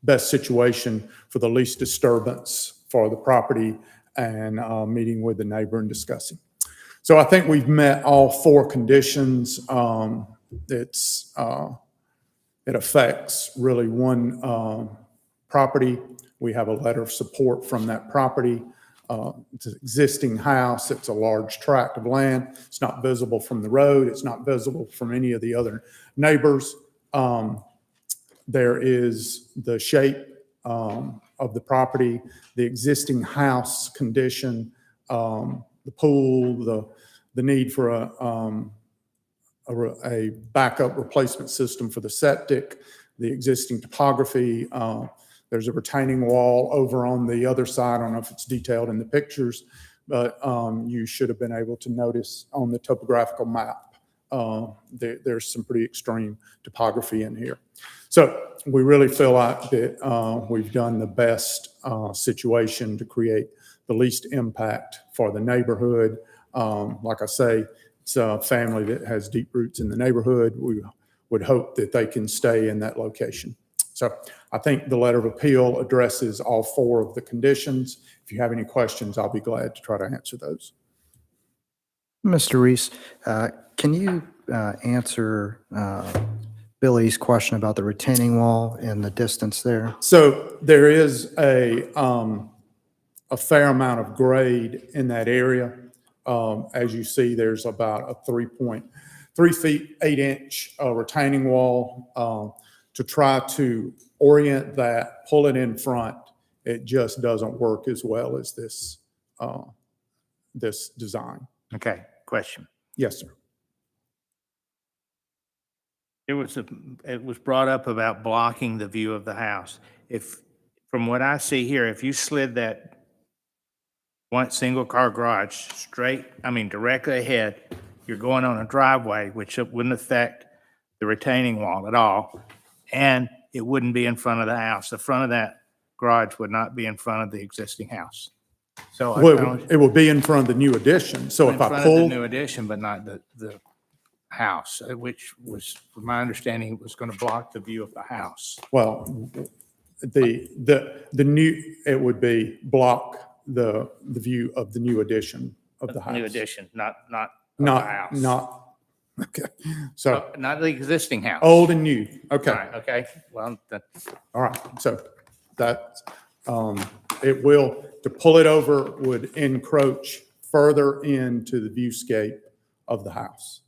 best situation for the least disturbance for the property and meeting with the neighbor and discussing. So I think we've met all four conditions. It affects really one property. We have a letter of support from that property. It's an existing house. It's a large tract of land. It's not visible from the road. It's not visible from any of the other neighbors. There is the shape of the property, the existing house condition, the pool, the need for a backup replacement system for the septic, the existing topography. There's a retaining wall over on the other side. I don't know if it's detailed in the pictures, but you should have been able to notice on the topographical map. There's some pretty extreme topography in here. So we really feel like that we've done the best situation to create the least impact for the neighborhood. Like I say, it's a family that has deep roots in the neighborhood. We would hope that they can stay in that location. So I think the letter of appeal addresses all four of the conditions. If you have any questions, I'll be glad to try to answer those. Mr. Reese, can you answer Billy's question about the retaining wall and the distance there? So there is a fair amount of grade in that area. As you see, there's about a 3 feet 8 inch retaining wall. To try to orient that, pull it in front, it just doesn't work as well as this design. Okay, question. Yes, sir. It was brought up about blocking the view of the house. If, from what I see here, if you slid that one single-car garage directly ahead, you're going on a driveway, which it wouldn't affect the retaining wall at all, and it wouldn't be in front of the house. The front of that garage would not be in front of the existing house. So I Well, found it will be in front of the new addition. So in if front I of the pull, new addition, but not the house, which was, from my understanding, was going to block the view of the house. well, the new, it would be block the view of the new addition of the house. New addition, not of the Not, house. not, okay. So Not the existing house. old and new. Okay. Right, okay, well, that's, All right. So that, it will, to pull it over would encroach further into the viewscape of the house.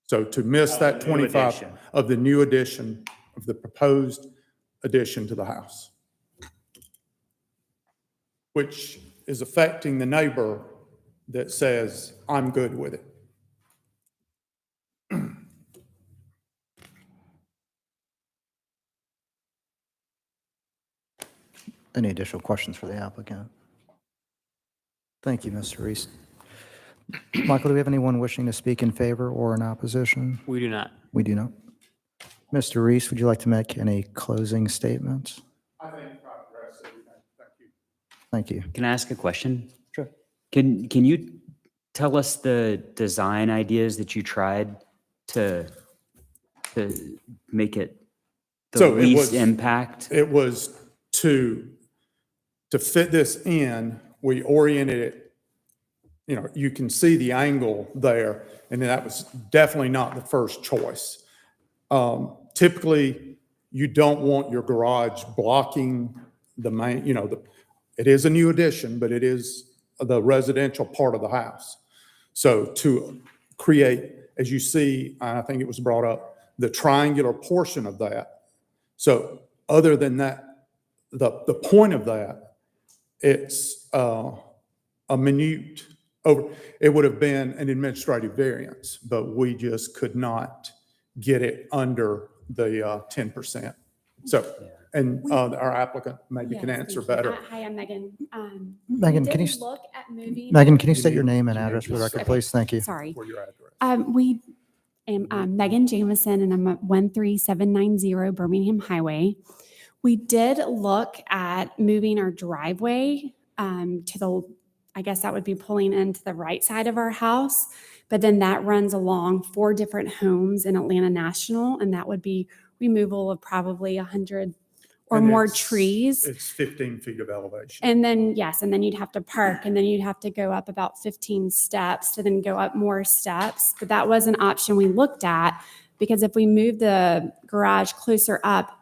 So to miss that the new 25 addition. of the new addition, of the proposed addition to the house, which is affecting the neighbor that says, I'm good with it. Any additional questions for the applicant? Thank you, Mr. Reese. Michael, do we have anyone wishing to speak in favor or in opposition? We do not. We do not. Mr. Reese, would you like to make any closing statements? I think I've addressed everything. Thank you. Thank you. Can I ask a question? Sure. Can you tell us the design ideas that you tried to make it the So it least was- impact? It was to fit this in, we oriented it, you can see the angle there, and that was definitely not the first choice. Typically, you don't want your garage blocking the main, it is a new addition, but it is the residential part of the house. So to create, as you see, I think it was brought up, the triangular portion of that. So other than that, the point of that, it's a minute over, it would have been an administrative variance, but we just could not get it under the 10%. So, and our applicant maybe can Yes, answer thank you. better. Hi, I'm Megan. Megan, We can you, did look at moving. Megan, can you state your name and address for the record, Okay, please? Thank you. Sorry. For your address. We am Megan Jamison, and I'm at 13790 Birmingham Highway. We did look at moving our driveway to the, I guess that would be pulling into the right side of our house, but then that runs along 4 different homes in Atlanta National, and that would be removal of probably 100 or And more it's- trees. It's 15 feet of elevation. And then, yes, and then you'd have to park, and then you'd have to go up about 15 steps to then go up more steps. But that was an option we looked at, because if we move the garage closer up,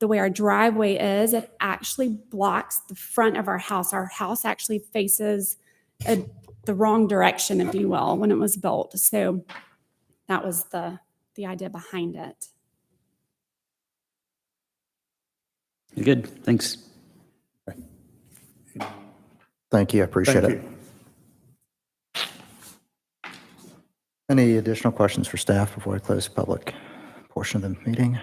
the way our driveway is, it actually blocks the front of our house. Our house actually faces the wrong direction, if you will, when it was built. So that was the idea behind it. Good, thanks. Thank you. I appreciate Thank it. you. Any additional questions for staff before I close the public portion of the meeting?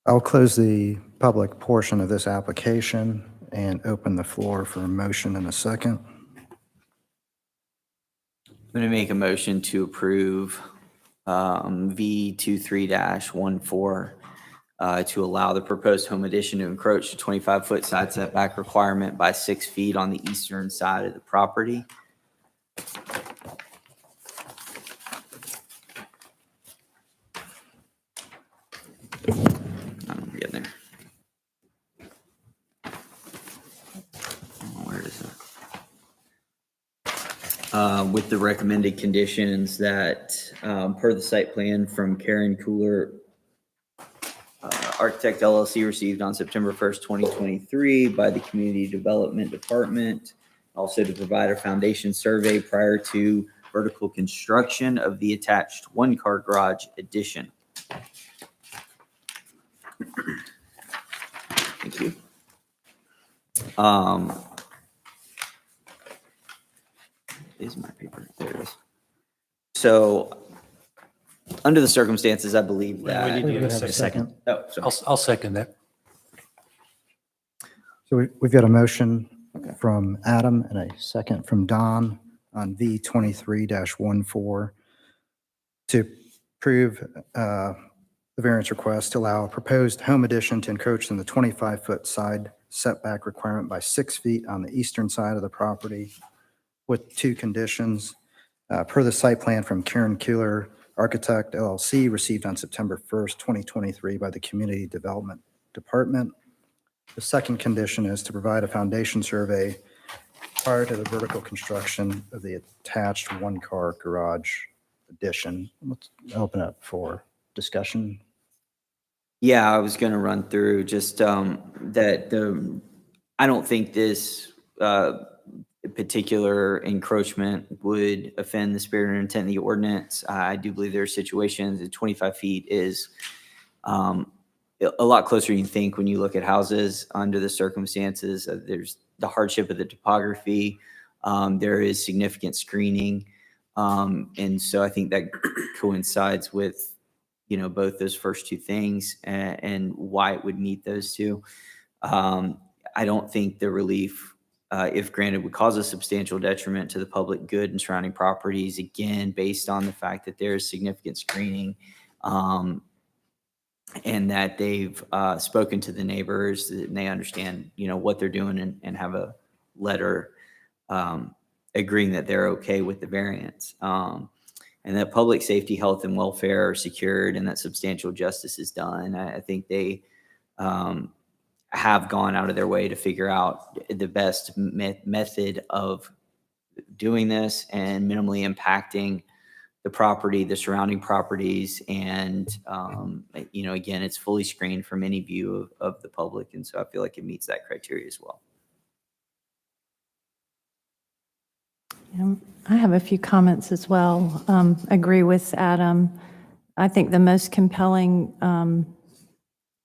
I'll close the public portion of this application and open the floor for a motion in a second. I'm going to make a motion to approve V23-14 to allow the proposed home addition to encroach the 25-foot side setback requirement by 6 feet on the eastern side of the property. I'm getting there. Where is it? With the recommended conditions that, per the site plan from Karen Cooler, Architect LLC, received on September 1st, 2023 by the Community Development Department. Also to provide a foundation survey prior to vertical construction of the attached one-car garage addition. Thank you. is my paper? There it is. So, under the circumstances, I believe that. We would have a second. Oh, sorry. I'll second that. So we've got a motion from Adam and a second from Don on V 23-14 to approve the variance request to allow a proposed home addition to encroach in the 25-foot side setback requirement by 6 feet on the eastern side of the property with two conditions. Per the site plan from Karen Keeler Architect LLC received on September 1st, 2023 by the Community Development Department. The second condition is to provide a foundation survey prior to the vertical construction of the attached one-car garage addition. Let's open up for discussion. Yeah, I was going to run through just I don't think this particular encroachment would offend the spirit and intent of the ordinance. I do believe there are situations that 25 feet is a lot closer than you think when you look at houses under the circumstances. There's the hardship of the topography. There is significant screening. And so I think that coincides with, both those first two things and why it would meet those two. I don't think the relief, if granted, would cause a substantial detriment to the public good and surrounding properties, again, based on the fact that there is significant screening and that they've spoken to the neighbors and they understand, what they're doing and have a letter agreeing that they're okay with the variance. And that public safety, health, and welfare are secured and that substantial justice is done. I think they have gone out of their way to figure out the best method of doing this and minimally impacting the property, the surrounding properties. And, again, it's fully screened from any view of the public. And so I feel like it meets that criteria as well. I have a few comments as well. Agree with Adam. I think the most compelling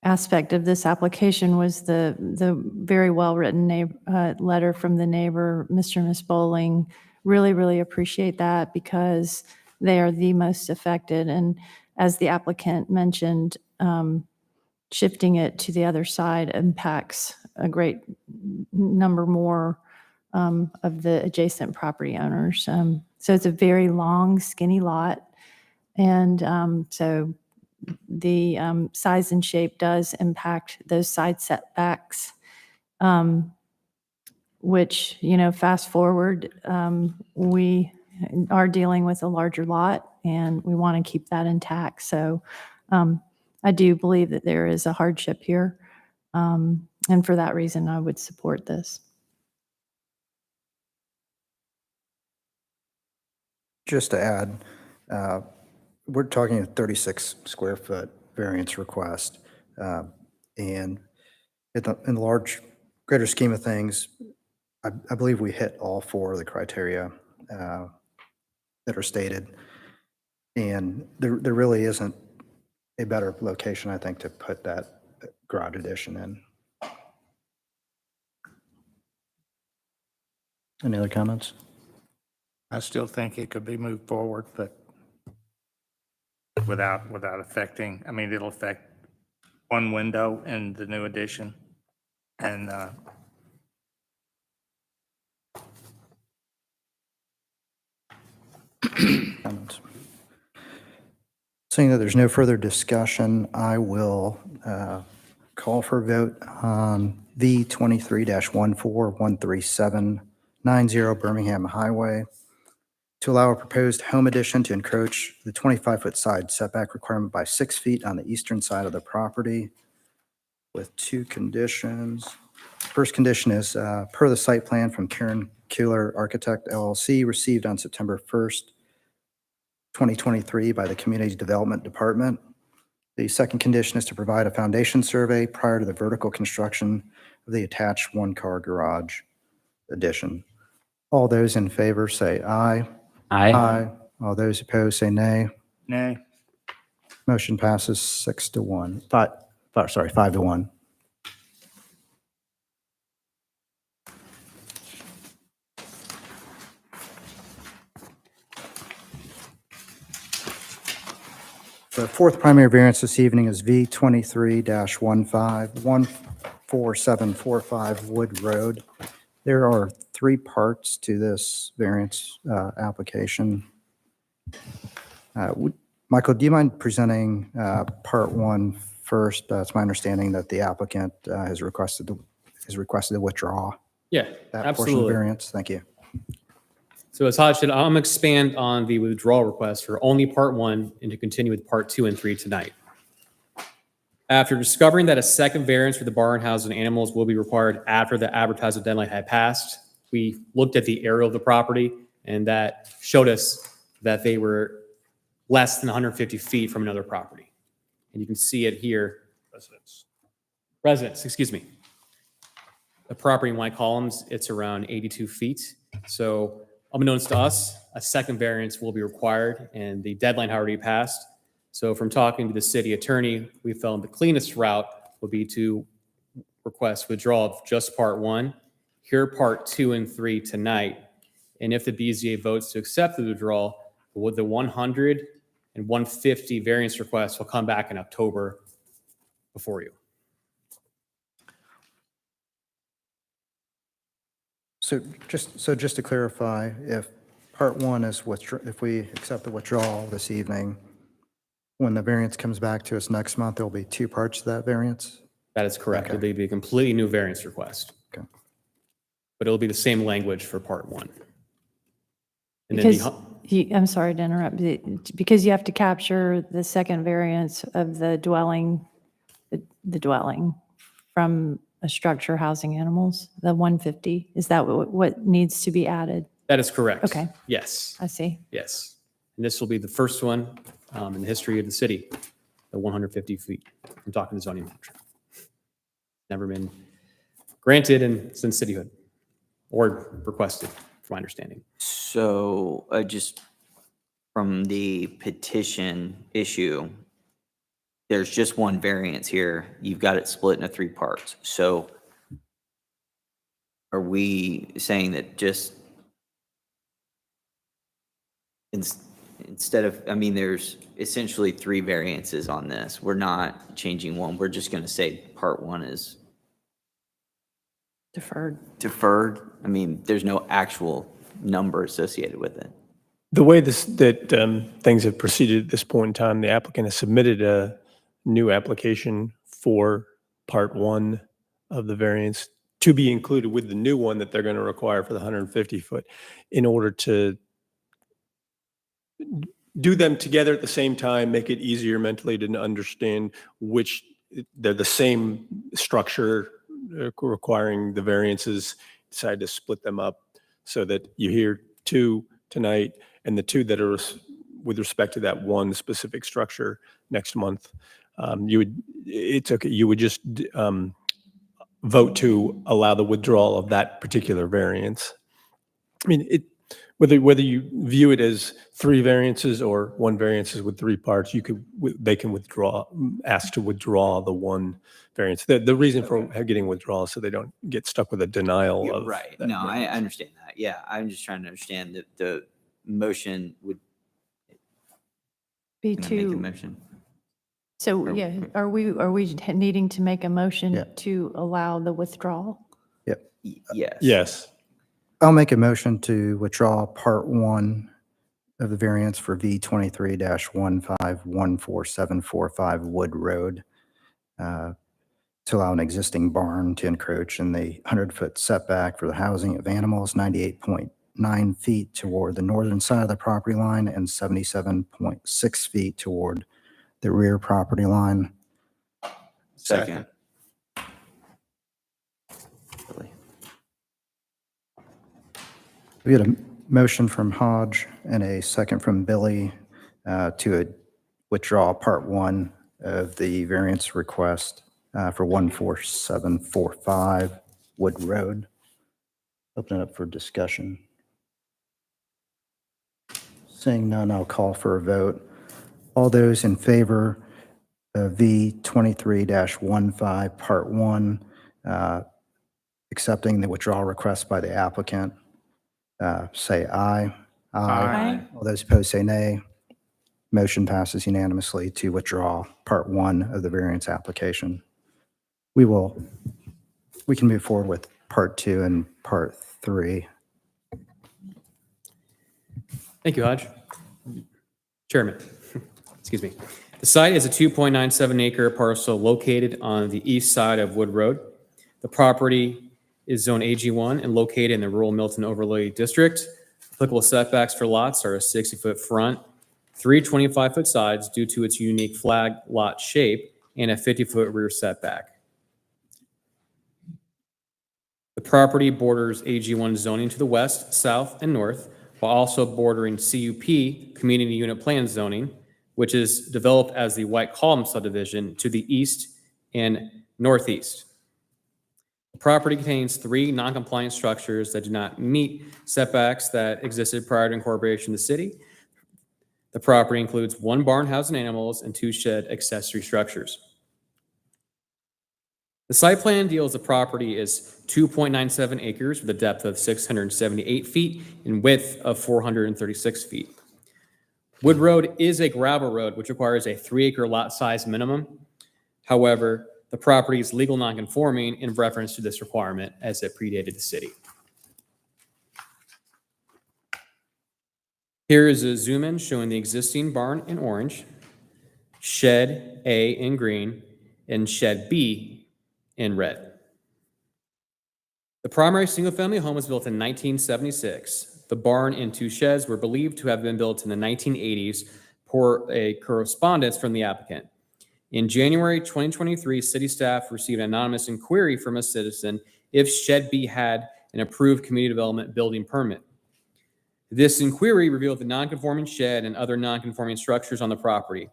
aspect of this application was the very well-written letter from the neighbor, Mr. and Ms. Bowling. Really, really appreciate that because they are the most affected. And as the applicant mentioned, shifting it to the other side impacts a great number more of the adjacent property owners. So it's a very long, skinny lot. And so the size and shape does impact those side setbacks, which, fast forward, we are dealing with a larger lot and we want to keep that intact. So I do believe that there is a hardship here. And for that reason, I would support this. Just to add, we're talking a 36 square foot variance request. And in the greater scheme of things, I believe we hit all four of the criteria that are stated. And there really isn't a better location, I think, to put that garage addition in. Any other comments? I still think it could be moved forward, but without affecting, it'll affect one window in the new addition. And Comments? Seeing that there's no further discussion, I will call for a vote on V 23-1413790 Birmingham Highway to allow a proposed home addition to encroach the 25-foot side setback requirement by 6 feet on the eastern side of the property with two conditions. First condition is per the site plan from Karen Keeler Architect LLC received on September 1st, 2023 by the Community Development Department. The second condition is to provide a foundation survey prior to the vertical construction of the attached one-car garage addition. All those in favor say aye. Aye. All those opposed say nay. nay. Motion passes 6-1. 5-1. The fourth primary variance this evening is V23-15-14745 Wood Road. There are three parts to this variance application. Michael, do you mind presenting part one first? It's my understanding that the applicant has requested to withdraw Yeah, that portion of absolutely. the variance. Thank you. So as Hodge said, I'm going to expand on the withdrawal request for only part one and to continue with part two and three tonight. After discovering that a second variance for the barn housing animals will be required after the advertised deadline had passed, we looked at the aerial of the property, and that showed us that they were less than 150 feet from another property. And you can see it here. Residents, excuse me. The property in white columns, it's around 82 feet. So unbeknownst to us, a second variance will be required, and the deadline had already passed. So from talking to the city attorney, we felt the cleanest route would be to request withdrawal of just part one, hear part two and three tonight. And if the BZA votes to accept the withdrawal, with the 100 and 150 variance requests will come back in October before you. So just to clarify, if part one is if we accept the withdrawal this evening, when the variance comes back to us next month, there'll be two parts to that variance? That is correct. Okay. It'll be a completely new variance request. Okay. But it'll be the same language for part one. And then Because, I'm sorry to interrupt, because you have to capture the second variance of the dwelling, the dwelling from a structure housing animals, the 150, is that what needs to be added? that is correct. Okay. Yes, I see. yes. And this will be the first one in the history of the city, the 150 feet. I'm talking to zoning manager. Never been granted since cityhood or requested, from my understanding. So just from the petition issue, there's just one variance here. You've got it split into three parts. So are we saying that just instead of, I mean, there's essentially three variances on this. We're not changing one. We're just going to say part one is Deferred. deferred. I mean, there's no actual number associated with it. The way that things have proceeded at this point in time, the applicant has submitted a new application for part one of the variance to be included with the new one that they're going to require for the 150 foot in order to do them together at the same time, make it easier mentally to understand which they're the same structure requiring the variances, decide to split them up so that you hear two tonight and the two that are with respect to that one specific structure next month. It's okay. You would just vote to allow the withdrawal of that particular variance. I mean, whether you view it as three variances or one variances with three parts, they can ask to withdraw the one variance. The reason for getting withdrawal is so they don't get stuck with a denial of. Right. that No, I variance. understand that. Yeah, I'm just trying to understand that the motion would Be can I make a to, motion. so yeah, are we needing to make a Yeah. motion to allow the withdrawal? Yes. Yes. I'll make a motion to withdraw part one of the variance for V23-15-14745 Wood Road to allow an existing barn to encroach in the 100-foot setback for the housing of animals, 98.9 feet toward the northern side of the property line and 77.6 feet toward the rear property line. Second. Really? We had a motion from Hodge and a second from Billy to withdraw part one of the variance request for 14745 Wood Road. Open it up for discussion. Seeing none, I'll call for a vote. All those in favor of V23-15 Part 1, accepting the withdrawal request by the applicant, say aye. Aye. All those opposed say nay. Motion passes unanimously to withdraw Part 1 of the variance application. We can move forward with Part 2 and Part 3. Thank you, Hodge. Chairman, excuse me. The site is a 2.97 acre parcel located on the east side of Wood Road. The property is zone AG1 and located in the rural Milton overlay district. Applicable setbacks for lots are a 60-foot front, 3 25-foot sides due to its unique flag lot shape, and a 50-foot rear setback. The property borders AG1 zoning to the west, south, and north, while also bordering CUP, Community Unit Plan zoning, which is developed as the White Column subdivision to the east and northeast. The property contains 3 non-compliant structures that do not meet setbacks that existed prior to incorporation of the city. The property includes 1 barn housing animals and 2 shed accessory structures. The site plan deals the property is 2.97 acres with a depth of 678 feet and width of 436 feet. Wood Road is a gravel road, which requires a 3-acre lot size minimum. However, the property is legal nonconforming in reference to this requirement as it predated the city. Here is a zoom in showing the existing barn in orange, shed A in green, and shed B in red. The primary single-family home was built in 1976. The barn and 2 sheds were believed to have been built in the 1980s per a correspondence from the applicant. In January 2023, city staff received an anonymous inquiry from a citizen if Shed B had an approved community development building permit. This inquiry revealed the non-conforming shed and other non-conforming structures on the property.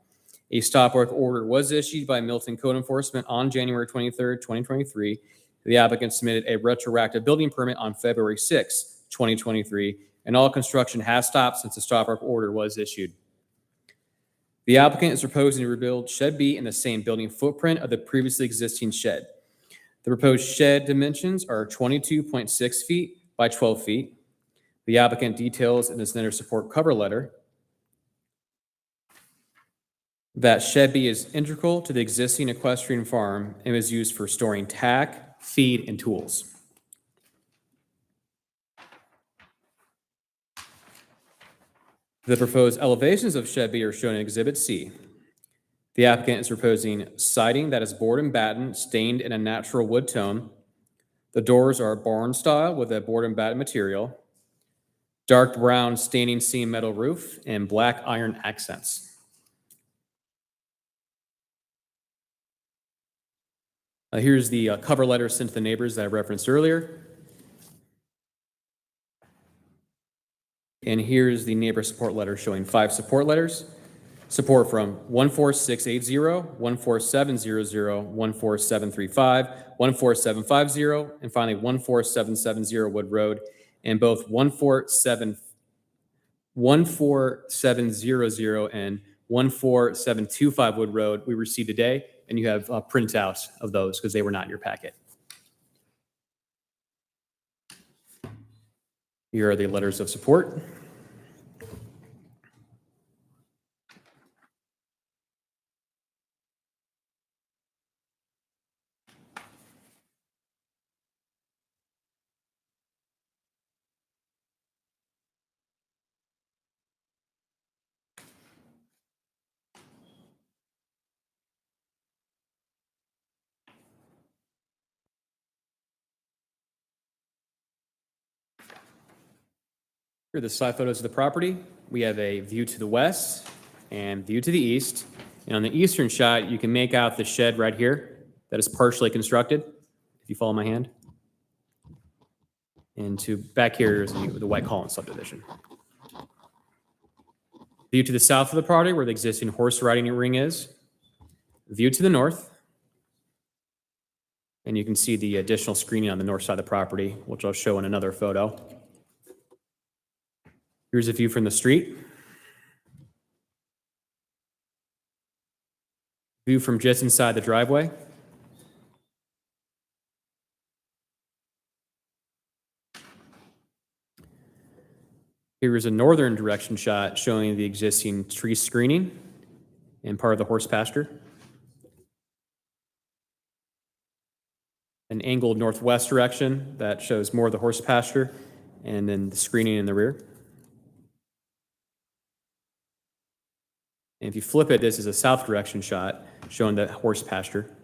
A stop work order was issued by Milton Code Enforcement on January 23, 2023. The applicant submitted a retroactive building permit on February 6, 2023, and all construction has stopped since the stop work order was issued. The applicant is proposing to rebuild Shed B in the same building footprint of the previously existing shed. The proposed shed dimensions are 22.6 feet by 12 feet. The applicant details in this letter support cover letter that Shed B is integral to the existing equestrian farm and is used for storing tack, feed, and tools. The proposed elevations of Shed B are shown in Exhibit C. The applicant is proposing siding that is board and batten stained in a natural wood tone. The doors are barn style with a board and batten material, dark brown staining seam metal roof, and black iron accents. Here's the cover letter sent to the neighbors that I referenced earlier. And here's the neighbor support letter showing 5 support letters. Support from 14680, 14700, 14735, 14750, and finally 14770 Wood Road. And both 14700 and 14725 Wood Road we received today, and you have printouts of those because they were not in your packet. Here are the letters of support. Here are the side photos of the property. We have a view to the west and view to the east. And on the eastern shot, you can make out the shed right here that is partially constructed, if you follow my hand. And to back here is the White Column subdivision. View to the south of the property where the existing horse riding ring is. View to the north. And you can see the additional screening on the north side of the property, which I'll show in another photo. Here's a view from the street. View from just inside the driveway. Here is a northern direction shot showing the existing tree screening and part of the horse pasture. An angled northwest direction that shows more of the horse pasture, and then the screening in the rear. And if you flip it, this is a south direction shot showing the horse pasture.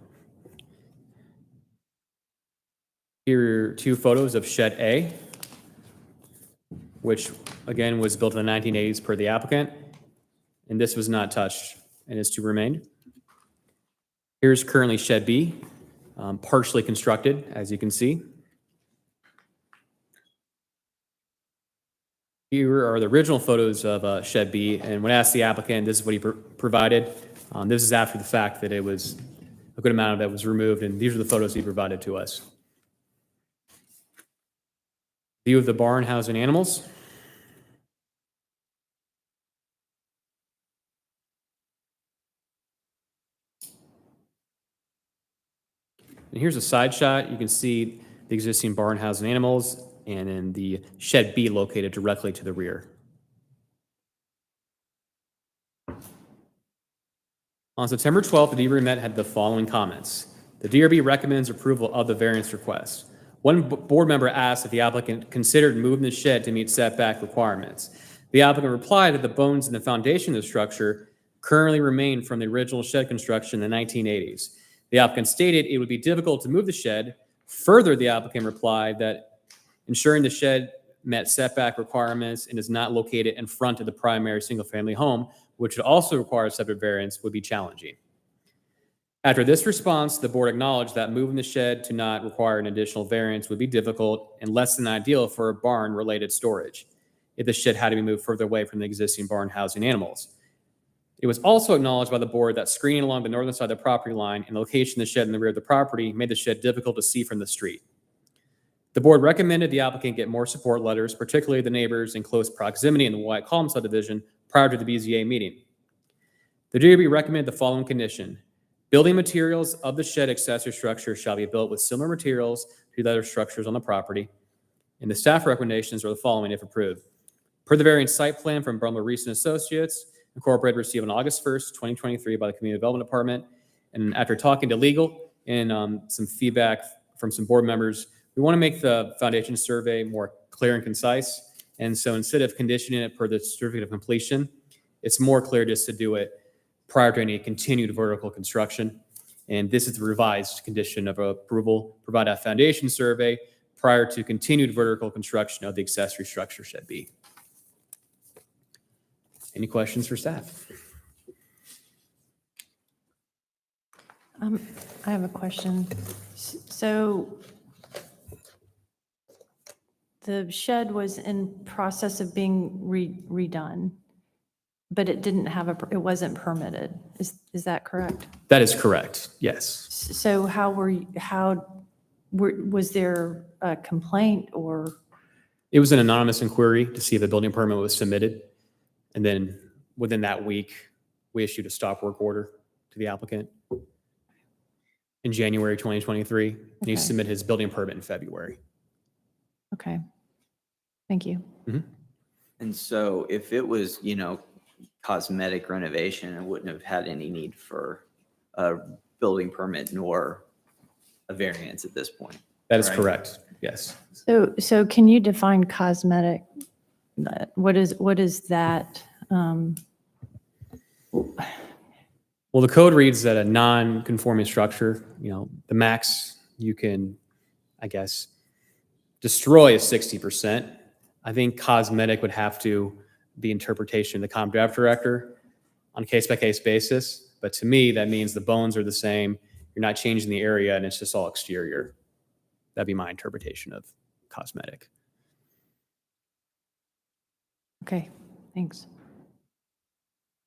Here are two photos of Shed A, which again was built in the 1980s per the applicant, and this was not touched and is to remain. Here's currently Shed B, partially constructed, as you can see. Here are the original photos of Shed B, and when I asked the applicant, this is what he provided. This is after the fact that it was a good amount of that was removed, and these are the photos he provided to us. View of the barn housing animals. And here's a side shot. You can see the existing barn housing animals and then the Shed B located directly to the rear. On September 12th, the DRB met had the following comments. The DRB recommends approval of the variance request. One board member asked if the applicant considered moving the shed to meet setback requirements. The applicant replied that the bones in the foundation of the structure currently remain from the original shed construction in the 1980s. The applicant stated it would be difficult to move the shed. Further, the applicant replied that ensuring the shed met setback requirements and is not located in front of the primary single-family home, which would also require a separate variance, would be challenging. After this response, the board acknowledged that moving the shed to not require an additional variance would be difficult and less than ideal for a barn-related storage if the shed had to be moved further away from the existing barn housing animals. It was also acknowledged by the board that screening along the northern side of the property line and the location of the shed in the rear of the property made the shed difficult to see from the street. The board recommended the applicant get more support letters, particularly the neighbors in close proximity in the White Column subdivision, prior to the BZA meeting. The DRB recommended the following condition. Building materials of the shed accessory structure shall be built with similar materials to the other structures on the property. And the staff recommendations are the following if approved. Per the variance site plan from Brumler Reese and Associates, Incorporated, received on August 1st, 2023 by the Community Development Department. And after talking to legal and some feedback from some board members, we want to make the foundation survey more clear and concise. And so instead of conditioning it per the certificate of completion, it's more clear just to do it prior to any continued vertical construction. And this is the revised condition of approval, provide a foundation survey prior to continued vertical construction of the accessory structure Shed B. Any questions for staff? I have a question. So the shed was in process of being redone, but it didn't have it wasn't permitted. Is that correct? That is correct, yes. So was there a complaint or? It was an anonymous inquiry to see if the building permit was submitted. And then within that week, we issued a stop work order to the applicant in January 2023. And he Okay. submitted his building permit in February. Okay. Thank you. And so if it was, cosmetic renovation, it wouldn't have had any need for a building permit nor a variance at this point. That is Right. correct, yes. So can you define cosmetic? What is that? Well, the code reads that a non-conforming structure, the max you can, I guess, destroy is 60%. I think cosmetic would have to be interpretation of the Comm Draft Director on a case-by-case basis. But to me, that means the bones are the same. You're not changing the area, and it's just all exterior. That'd be my interpretation of cosmetic. Okay, thanks.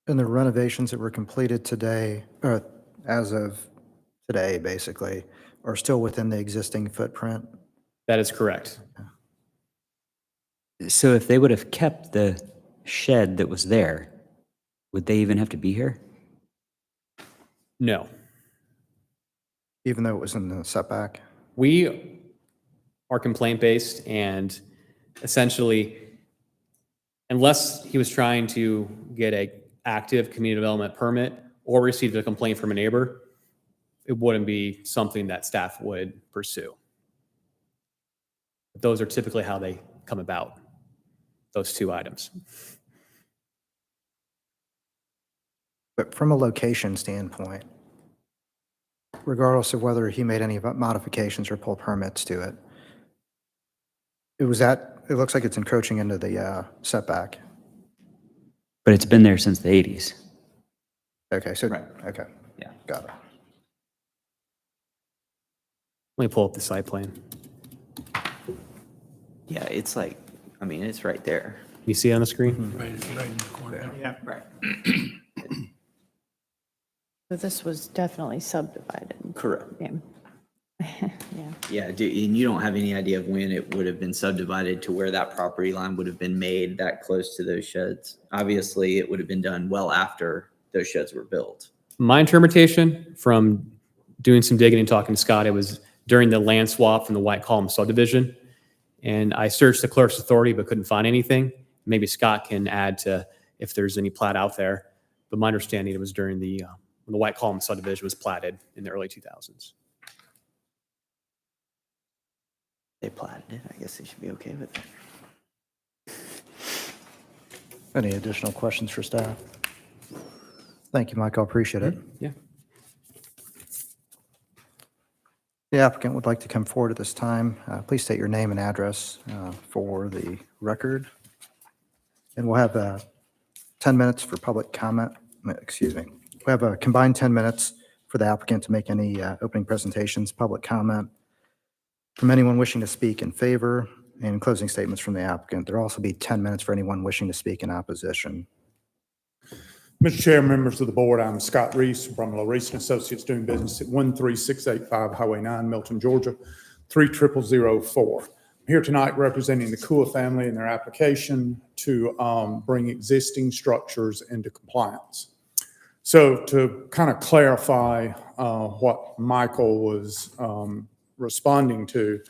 And the renovations that were completed today, or as of today, basically, are still within the existing footprint? That is correct. So if they would have kept the shed that was there, would they even have to be here? No. Even though it was in the setback? We are complaint-based, and essentially unless he was trying to get a active community development permit or received a complaint from a neighbor, it wouldn't be something that staff would pursue. Those are typically how they come about, those two items. But from a location standpoint, regardless of whether he made any modifications or pulled permits to it, it looks like it's encroaching into the setback. But it's been there since the 80s. Okay, so, Right. okay. Yeah. Got it. Let me pull up the site plan. Yeah, it's like, I mean, it's right there. You see it on the screen? Right in the corner. Yeah. Right. So this was definitely subdivided. Correct. Yeah. Yeah. Yeah, and you don't have any idea of when it would have been subdivided to where that property line would have been made that close to those sheds. Obviously, it would have been done well after those sheds were built. My interpretation from doing some digging and talking to Scott, it was during the land swap from the White Column subdivision. And I searched the clerk's authority, but couldn't find anything. Maybe Scott can add to if there's any plat out there. But my understanding, it was during when the White Column subdivision was platted in the early 2000s. They platted it. I guess they should be okay with it. Any additional questions for staff? Thank you, Michael. Appreciate it. Yeah. The applicant would like to come forward at this time. Please state your name and address for the record. And we'll have 10 minutes for public comment. Excuse me. We have a combined 10 minutes for the applicant to make any opening presentations, public comment from anyone wishing to speak in favor, and closing statements from the applicant. There'll also be 10 minutes for anyone wishing to speak in opposition. Mr. Chair, members of the board, I'm Scott Reese from Reese & Associates, doing business at 13685 Highway 9, Milton, Georgia, 30004. I'm here tonight representing the Kua family and their application to bring existing structures into compliance. So to kind of clarify what Michael was responding to.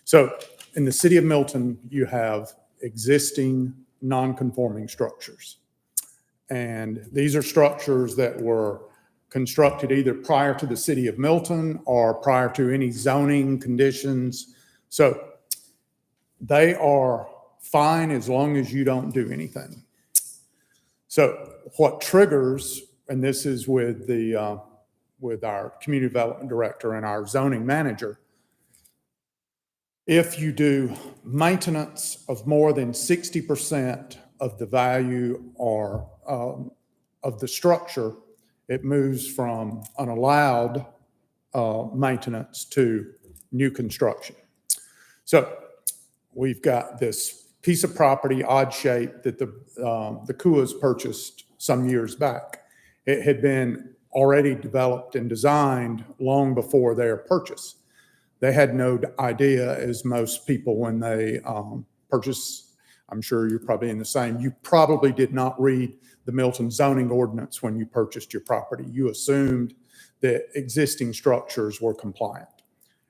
So in the city of Milton, you have existing non-conforming structures. And these are structures that were constructed either prior to the city of Milton or prior to any zoning conditions. So they are fine as long as you don't do anything. So what triggers, and this is with our community development director and our zoning manager, if you do maintenance of more than 60% of the value or of the structure, it moves from unallowed maintenance to new construction. So we've got this piece of property, odd shape, that the Kuas purchased some years back. It had been already developed and designed long before their purchase. They had no idea, as most people when they purchase, I'm sure you're probably in the same, you probably did not read the Milton zoning ordinance when you purchased your property. You assumed that existing structures were compliant.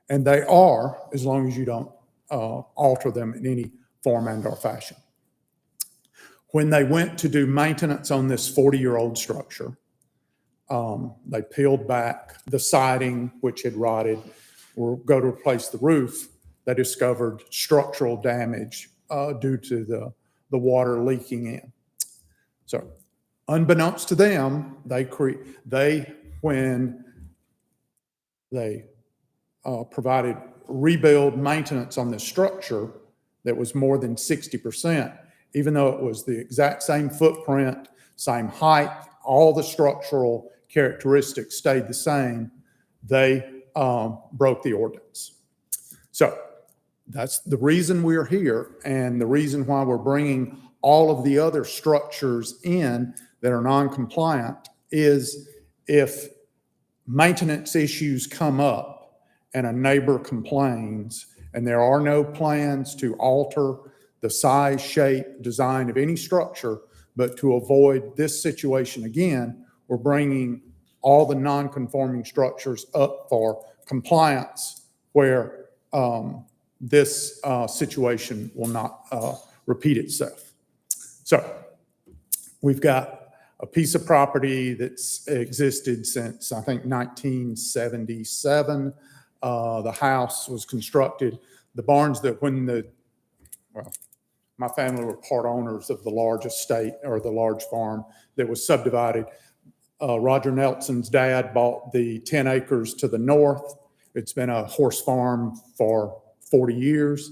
And they are, as long as you don't alter them in any form and or fashion. When they went to do maintenance on this 40-year-old structure, they peeled back the siding, which had rotted, or go to replace the roof. They discovered structural damage due to the water leaking in. So unbeknownst to them, when they provided rebuild maintenance on this structure that was more than 60%, even though it was the exact same footprint, same height, all the structural characteristics stayed the same, they broke the ordinance. So that's the reason we're here, and the reason why we're bringing all of the other structures in that are non-compliant is if maintenance issues come up and a neighbor complains and there are no plans to alter the size, shape, design of any structure, but to avoid this situation again, we're bringing all the non-conforming structures up for compliance where this situation will not repeat itself. So we've got a piece of property that's existed since, I think, 1977. The house was constructed, the barns that my family were part owners of the large estate or the large farm that was subdivided. Roger Nelson's dad bought the 10 acres to the north. It's been a horse farm for 40 years.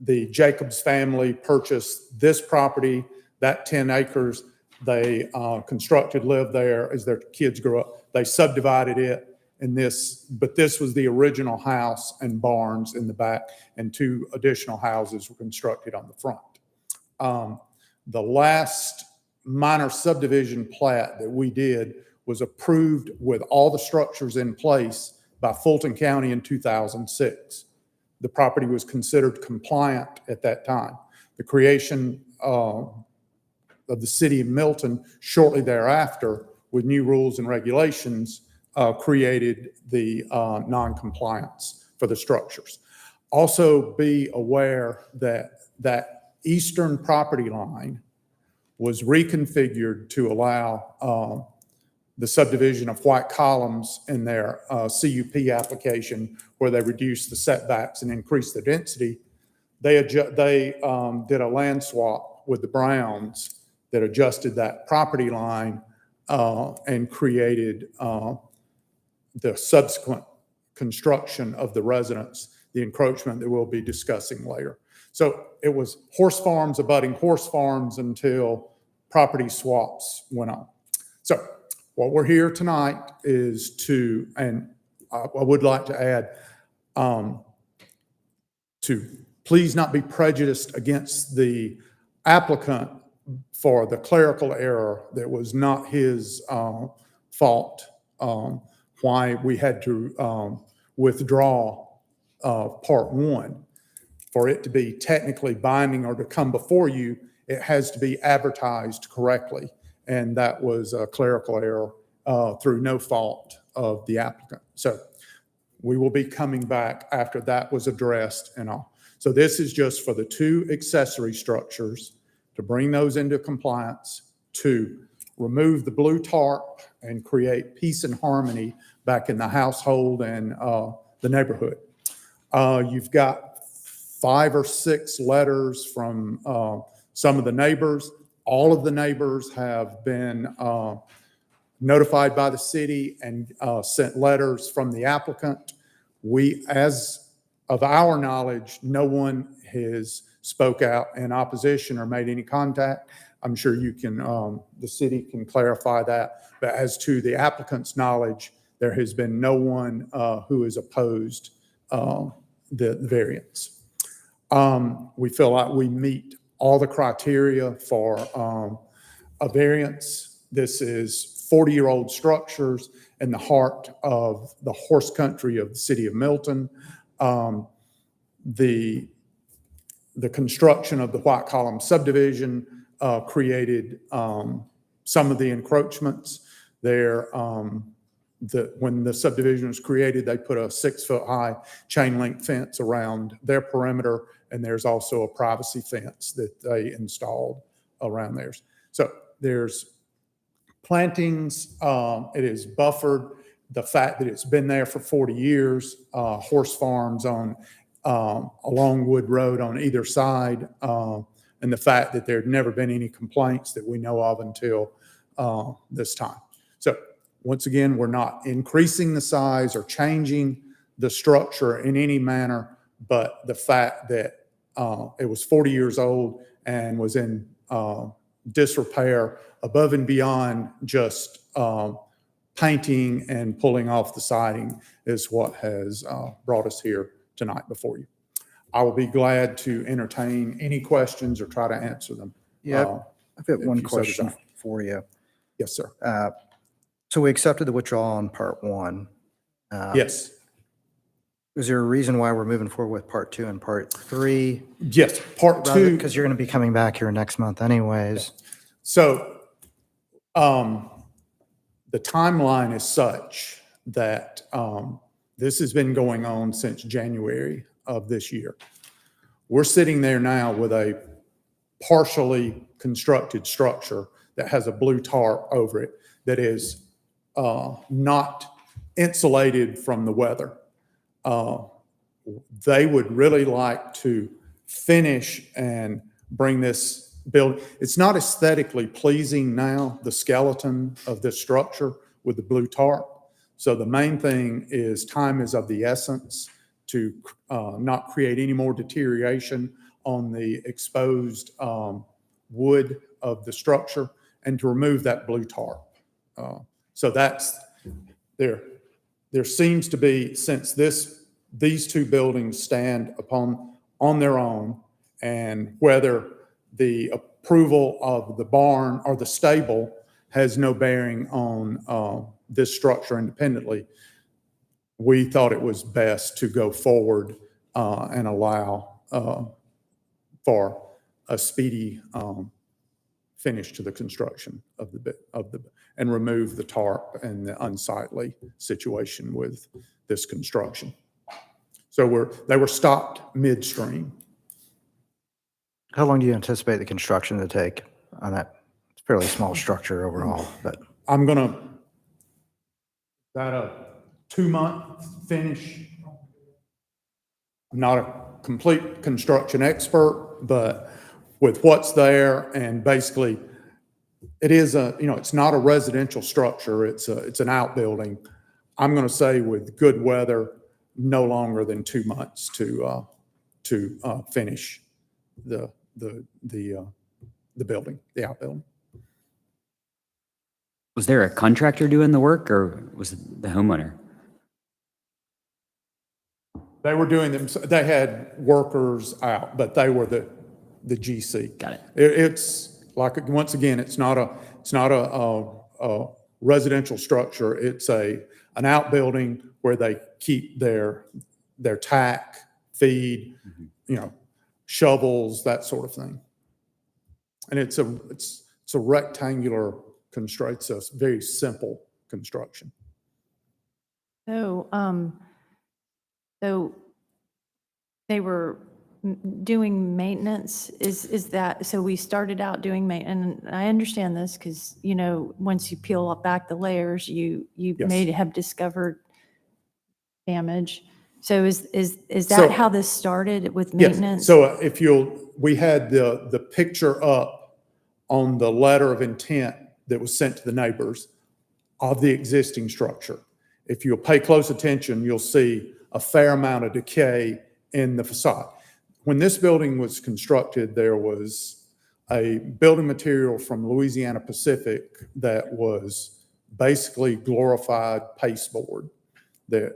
The Jacobs family purchased this property, that 10 acres. They constructed, lived there as their kids grew up. They subdivided it. But this was the original house and barns in the back, and 2 additional houses were constructed on the front. The last minor subdivision plat that we did was approved with all the structures in place by Fulton County in 2006. The property was considered compliant at that time. The creation of the city of Milton shortly thereafter, with new rules and regulations, created the non-compliance for the structures. Also be aware that that eastern property line was reconfigured to allow the subdivision of white columns in their CUP application, where they reduced the setbacks and increased the density. They did a land swap with the Browns that adjusted that property line and created the subsequent construction of the residence, the encroachment that we'll be discussing later. So it was horse farms abutting horse farms until property swaps went on. So what we're here tonight is to, and I would like to add, to please not be prejudiced against the applicant for the clerical error that was not his fault, why we had to withdraw part 1. For it to be technically binding or to come before you, it has to be advertised correctly. And that was a clerical error through no fault of the applicant. So we will be coming back after that was addressed and all. So this is just for the 2 accessory structures, to bring those into compliance, to remove the blue tarp and create peace and harmony back in the household and the neighborhood. You've got 5 or 6 letters from some of the neighbors. All of the neighbors have been notified by the city and sent letters from the applicant. We, as of our knowledge, no one has spoke out in opposition or made any contact. I'm sure you can, the city can clarify that. But as to the applicant's knowledge, there has been no one who has opposed the variance. We feel like we meet all the criteria for a variance. This is 40-year-old structures in the heart of the horse country of the city of Milton. The construction of the White Column subdivision created some of the encroachments there. When the subdivision was created, they put a 6-foot-high chain link fence around their perimeter, and there's also a privacy fence that they installed around theirs. So there's plantings. It is buffered. The fact that it's been there for 40 years, horse farms on along Wood Road on either side, and the fact that there had never been any complaints that we know of until this time. So once again, we're not increasing the size or changing the structure in any manner, but the fact that it was 40 years old and was in disrepair above and beyond just painting and pulling off the siding is what has brought us here tonight before you. I will be glad to entertain any questions or try to answer them. Yeah, I've got if one you so question desire. for you. Yes, sir. So we accepted the withdrawal on part 1. Yes. Is there a reason why we're moving forward with part 2 and part 3? Yes, part 2. Because you're going to be coming back here next month anyways. So the timeline is such that this has been going on since January of this year. We're sitting there now with a partially constructed structure that has a blue tarp over it that is not insulated from the weather. They would really like to finish and bring this building. It's not aesthetically pleasing now, the skeleton of this structure with the blue tarp. So the main thing is time is of the essence to not create any more deterioration on the exposed wood of the structure and to remove that blue tarp. So that's there. There seems to be, since these two buildings stand on their own, and whether the approval of the barn or the stable has no bearing on this structure independently, we thought it was best to go forward and allow for a speedy finish to the construction of the and remove the tarp and the unsightly situation with this construction. So they were stopped midstream. How long do you anticipate the construction to take on that fairly small structure overall? But I'm gonna, that a 2-month finish. I'm not a complete construction expert, but with what's there, and basically it is it's not a residential structure. It's an outbuilding. I'm going to say with good weather, no longer than 2 months to finish the building, the outbuilding. Was there a contractor doing the work, or was it the homeowner? They were doing them. They had workers out, but they were the GC. Got it. It's like, once again, it's not a residential structure. It's an outbuilding where they keep their tack, feed, shovels, that sort of thing. And it's a rectangular construction. It's a very simple construction. So, so they were doing maintenance, is that, so we started out doing maintenance, and I understand this because, once you peel back the layers, you Yes. may have discovered damage. So is that So- how this started with Yes. maintenance? So we had the picture up on the letter of intent that was sent to the neighbors of the existing structure. If you'll pay close attention, you'll see a fair amount of decay in the facade. When this building was constructed, there was a building material from Louisiana Pacific that was basically glorified pasteboard that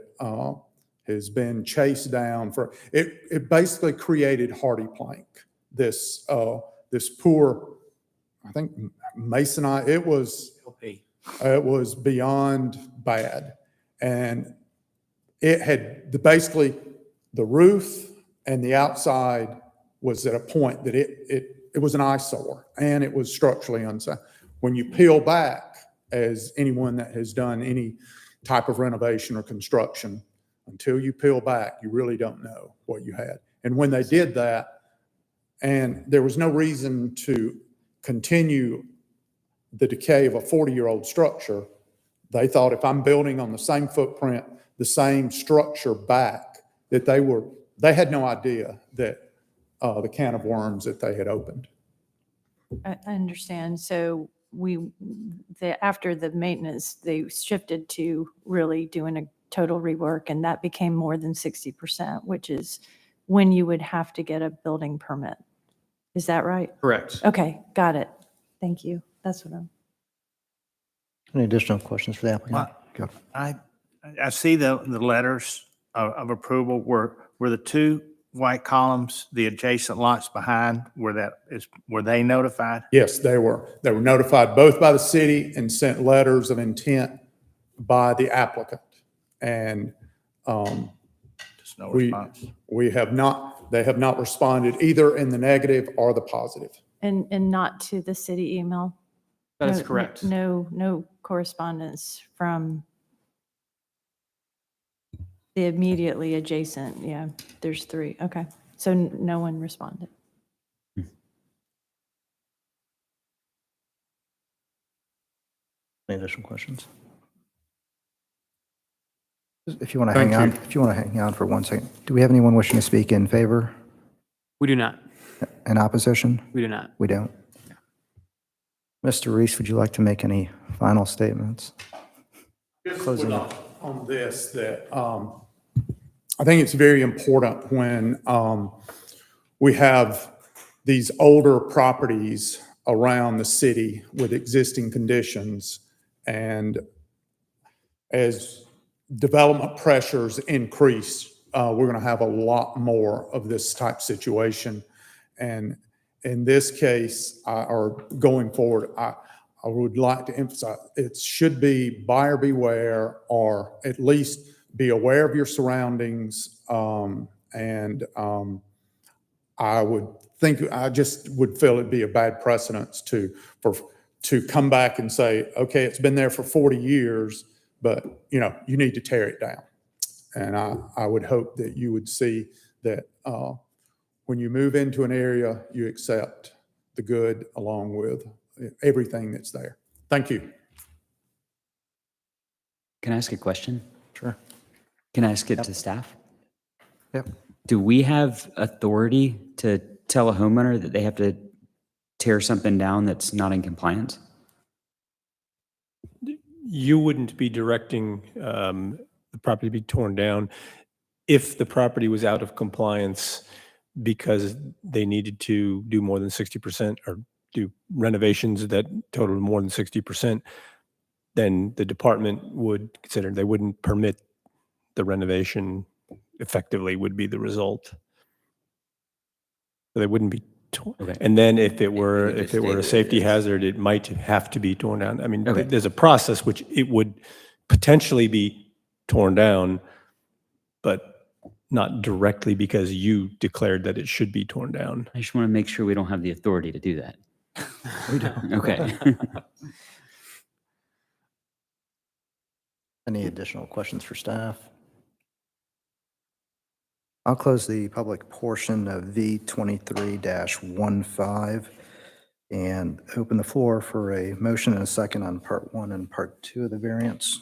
has been chased down for it basically created hardy plank. This poor, I think, masonite. It was beyond bad, and it had basically the roof and the outside was at a point that it was an eyesore, and it was structurally unsound. When you peel back, as anyone that has done any type of renovation or construction, until you peel back, you really don't know what you had. And when they did that, and there was no reason to continue the decay of a 40-year-old structure, they thought, if I'm building on the same footprint, the same structure back, that they had no idea that the can of worms that they had opened. I understand. So after the maintenance, they shifted to really doing a total rework, and that became more than 60%, which is when you would have to get a building permit. Is that right? Correct. Okay, got it. Thank you. That's what I'm. any additional questions for the applicant? Well, Go. I see the letters of approval. Were the two white columns, the adjacent lots behind, were they notified? Yes, they were. They were notified both by the city and sent letters of intent by the applicant. And Just no response. they have not responded either in the negative or the positive. And not to the city email? That is No- correct. No correspondence from the immediately adjacent, yeah, there's 3, okay. So no one responded. Any additional questions? If you want to hang on, if you want to hang on for 1 second, do we have anyone wishing to speak in favor, We do not. in opposition? We do not. We don't. Mr. Reese, would you like to make any final statements? Closing up. On this, that I think it's very important when we have these older properties around the city with existing conditions, and as development pressures increase, we're going to have a lot more of this type situation. And in this case, or going forward, I would like to emphasize, it should be buyer beware, or at least be aware of your surroundings. I just would feel it'd be a bad precedence to come back and say, okay, it's been there for 40 years, but you need to tear it down. And I would hope that you would see that when you move into an area, you accept the good along with everything that's there. Thank you. Can I ask a question? Sure. Can I ask it to staff? Yep. Do we have authority to tell a homeowner that they have to tear something down that's not in compliance? You wouldn't be directing the property to be torn down if the property was out of compliance because they needed to do more than 60% or do renovations that totaled more than 60%, then the department would consider, they wouldn't permit the renovation effectively would be the result. So they wouldn't be torn. Okay. And then if it were just a stay where safety it is. hazard, it might have to be torn down. I mean, Okay. there's a process which it would potentially be torn down, but not directly because you declared that it should be torn down. I just want to make sure we don't have the authority to do that. We don't. Okay. Any additional questions for staff? I'll close the public portion of V23-15 and open the floor for a motion and a second on Part 1 and Part 2 of the variance.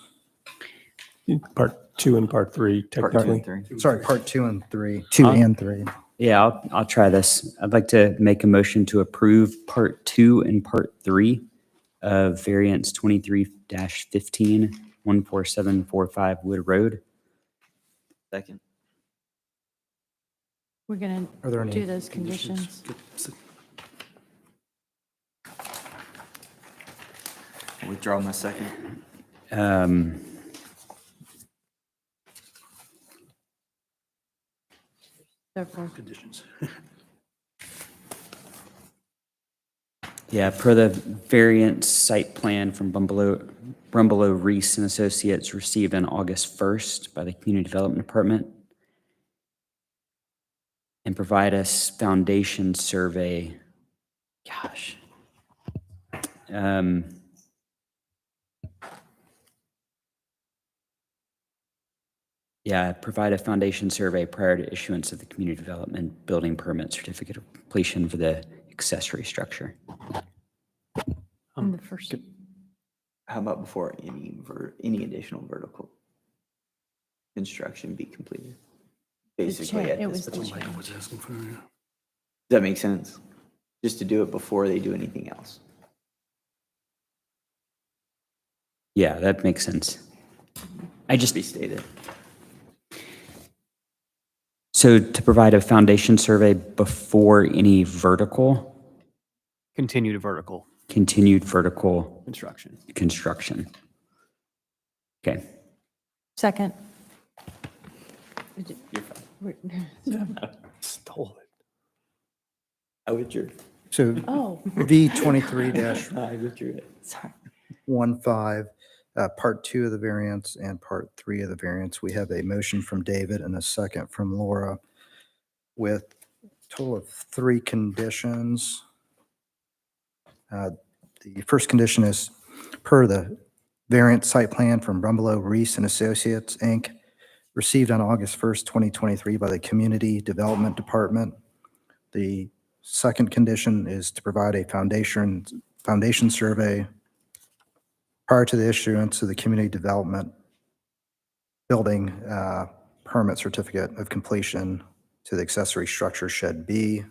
Part 2 and Part 3, Part 2 technically. and 3. Sorry, Part 2 and 3, 2 and 3. Yeah, I'll try this. I'd like to make a motion to approve Part 2 and Part 3 of variance 23-15, 14745 Wood Road. Second. We're going Are there to any do those conditions. I'll withdraw my second. Several. Conditions. Yeah, per the variance site plan from Brumbelow Reese and Associates received on August 1st by the Community Development Department, and provide us foundation survey. Gosh. Yeah, provide a foundation survey prior to issuance of the community development building permit certificate of completion for the accessory structure. In the first, How about before any additional vertical construction be completed? Basically, at it this was the point. change. Was asking for, Does that make sense? Just to do it before they do anything else. Yeah, that makes sense. I just, Be stated. so to provide a foundation survey before any vertical, Continued vertical continued vertical construction. construction. Okay, Second. You're fine. Stole it. I withdrew. So Oh, V23-15, I withdrew it. sorry. Part 2 of the variance and Part 3 of the variance. We have a motion from David and a second from Laura with a total of 3 conditions. The first condition is per the variance site plan from Brumbelow Reese and Associates, Inc., received on August 1st, 2023 by the Community Development Department. The second condition is to provide a foundation survey prior to the issuance of the community development building permit certificate of completion to the accessory structure shed B.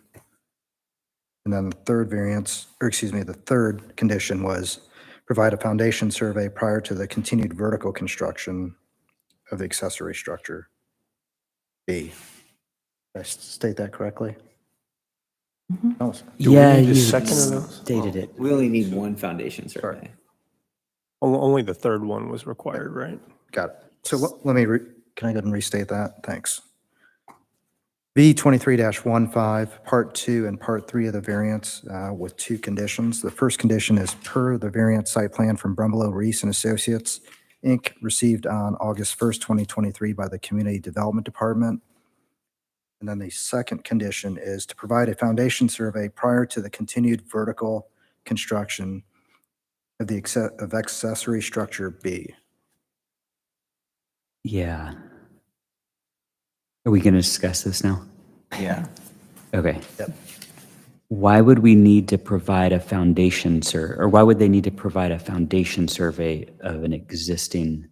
And then the third variance, or excuse me, the third condition was provide a foundation survey prior to the continued vertical construction of the accessory structure B. Did I state that correctly? No, Do we Yeah, need a you second of those? stated it. We only need one foundation survey. Only the third one was required, right? got it. So let me, can I go ahead and restate that? Thanks. B 23-15, Part 2 and Part 3 of the variance with two conditions. The first condition is per the variance site plan from Brumbelow Reese and Associates, Inc., received on August 1st, 2023 by the Community Development Department. And then the second condition is to provide a foundation survey prior to the continued vertical construction of the accessory structure B. Yeah. Are we going to discuss this now? Yeah. Okay. Yep. Why would we need to provide a foundation or why would they need to provide a foundation survey of an existing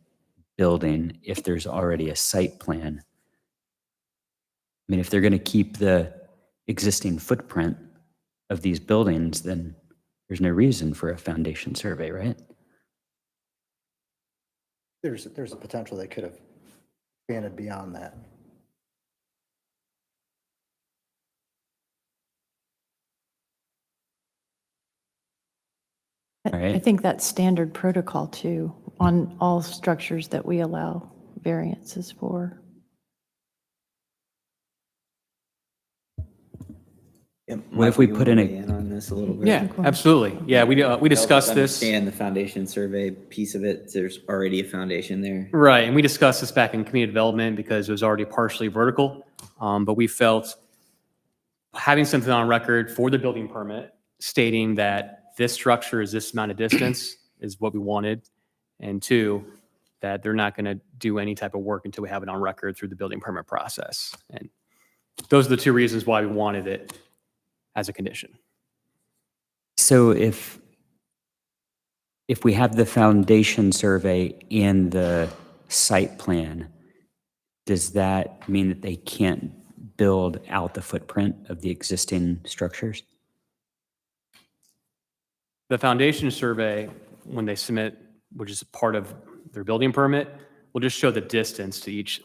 building if there's already a site plan? I mean, if they're going to keep the existing footprint of these buildings, then there's no reason for a foundation survey, right? There's a potential they could have expanded beyond that. All I right. think that's standard protocol too, on all structures that we allow variances for. What if we put in a- Weigh in on this a little bit? Yeah, absolutely. Yeah, we Help us discussed this. understand the foundation survey piece of it. There's already a foundation there. Right, and we discussed this back in community development because it was already partially vertical. But we felt having something on record for the building permit stating that this structure is this amount of distance is what we wanted. And two, that they're not going to do any type of work until we have it on record through the building permit process. And those are the two reasons why we wanted it as a condition. So if we have the foundation survey and the site plan, does that mean that they can't build out the footprint of the existing structures? The foundation survey, when they submit, which is part of their building permit, will just show the distance to each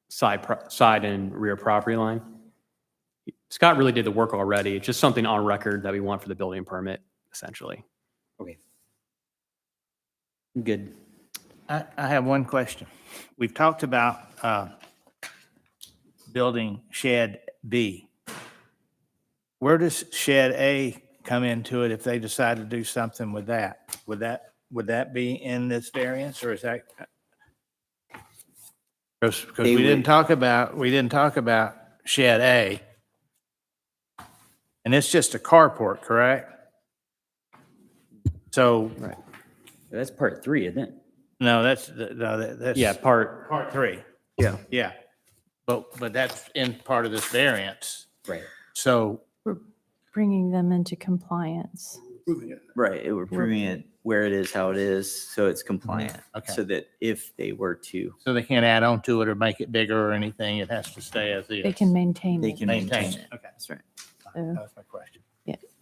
side and rear property line. Scott really did the work already. It's just something on record that we want for the building permit, essentially. Okay. Good. I have one question. We've talked about building shed B. Where does shed A come into it if they decide to do something with that? Would that be in this variance, or is that? Because we didn't talk about shed A. And it's just a carport, correct? So, Right. That's part 3, isn't it? no, that's. Yeah, Part 3. Yeah. Yeah. But that's in part of this variance. Right. So, We're bringing them into compliance. Proving it. Right, we're proving it where it is, how it is, so it's compliant. Okay. So that if they were to, so they can't add on to it or make it bigger or anything. It has to stay as is. They can maintain they it. can maintain it. Okay. That's right. So- That was my question.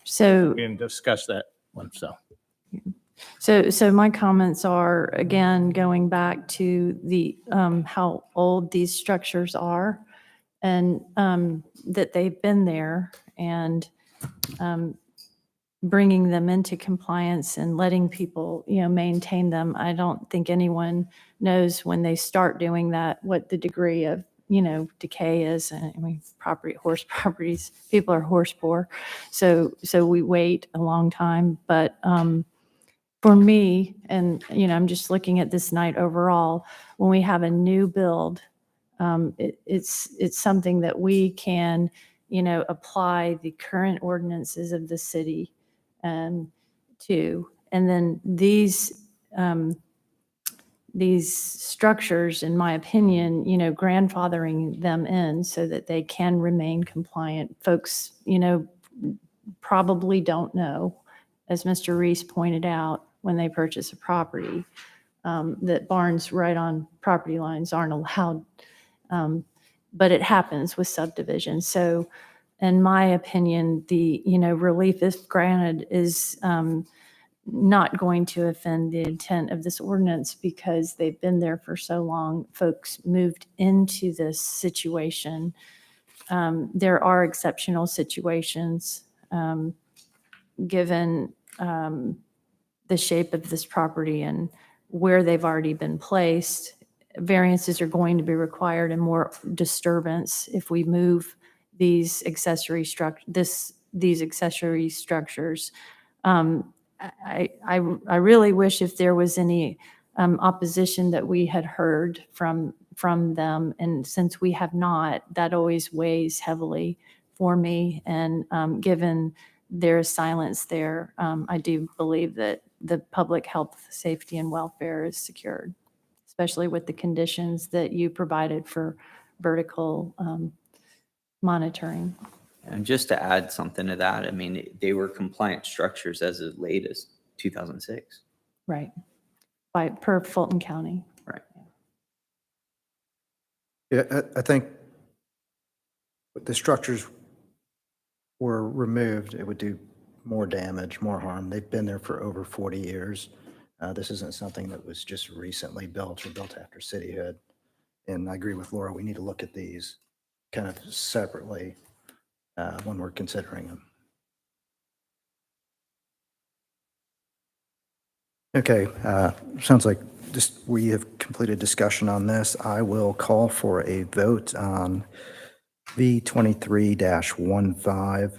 So We didn't discuss that one, so. So my comments are, again, going back to the, how old these structures are and that they've been there and bringing them into compliance and letting people, maintain them. I don't think anyone knows when they start doing that, what the degree of, decay is. I mean, horse properties, people are horse poor. So we wait a long time, but for me, and, I'm just looking at this night overall, when we have a new build, it's something that we can, apply the current ordinances of the city to. And then these structures, in my opinion, grandfathering them in so that they can remain compliant. Folks, probably don't know, as Mr. Reese pointed out, when they purchase a property, that barns right on property lines aren't allowed. But it happens with subdivisions. So in my opinion, the, relief if granted is not going to offend the intent of this ordinance because they've been there for so long. Folks moved into this situation. There are exceptional situations, given the shape of this property and where they've already been placed. Variances are going to be required and more disturbance if we move these accessory structures. I really wish if there was any opposition that we had heard from them, and since we have not, that always weighs heavily for me. And given their silence there, I do believe that the public health, safety, and welfare is secured, especially with the conditions that you provided for vertical monitoring. And just to add something to that, I mean, they were compliant structures as late as 2006. Right. Per Fulton County. Right. Yeah, I think if the structures were removed, it would do more damage, more harm. They've been there for over 40 years. This isn't something that was just recently built or built after cityhood. And I agree with Laura, we need to look at these kind of separately when we're considering them. Okay, sounds like we have completed discussion on this. I will call for a vote on V23-15,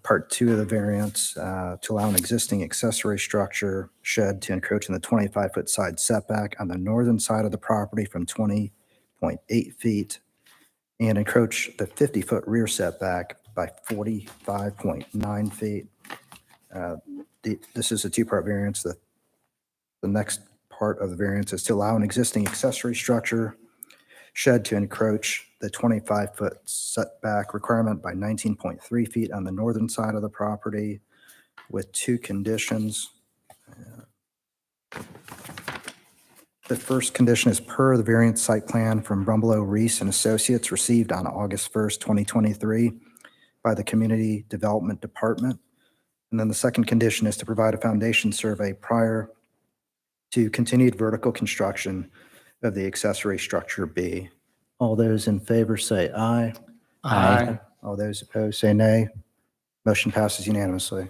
Part 2 of the variance, to allow an existing accessory structure shed to encroach in the 25-foot side setback on the northern side of the property from 20.8 feet and encroach the 50-foot rear setback by 45.9 feet. This is a two-part variance. The next part of the variance is to allow an existing accessory structure shed to encroach the 25-foot setback requirement by 19.3 feet on the northern side of the property with two conditions. The first condition is per the variance site plan from Brumbelow, Reese and Associates received on August 1st, 2023 by the Community Development Department. And then the second condition is to provide a foundation survey prior to continued vertical construction of the accessory structure B. All those in favor say aye. Aye. All those opposed say nay. Motion passes unanimously.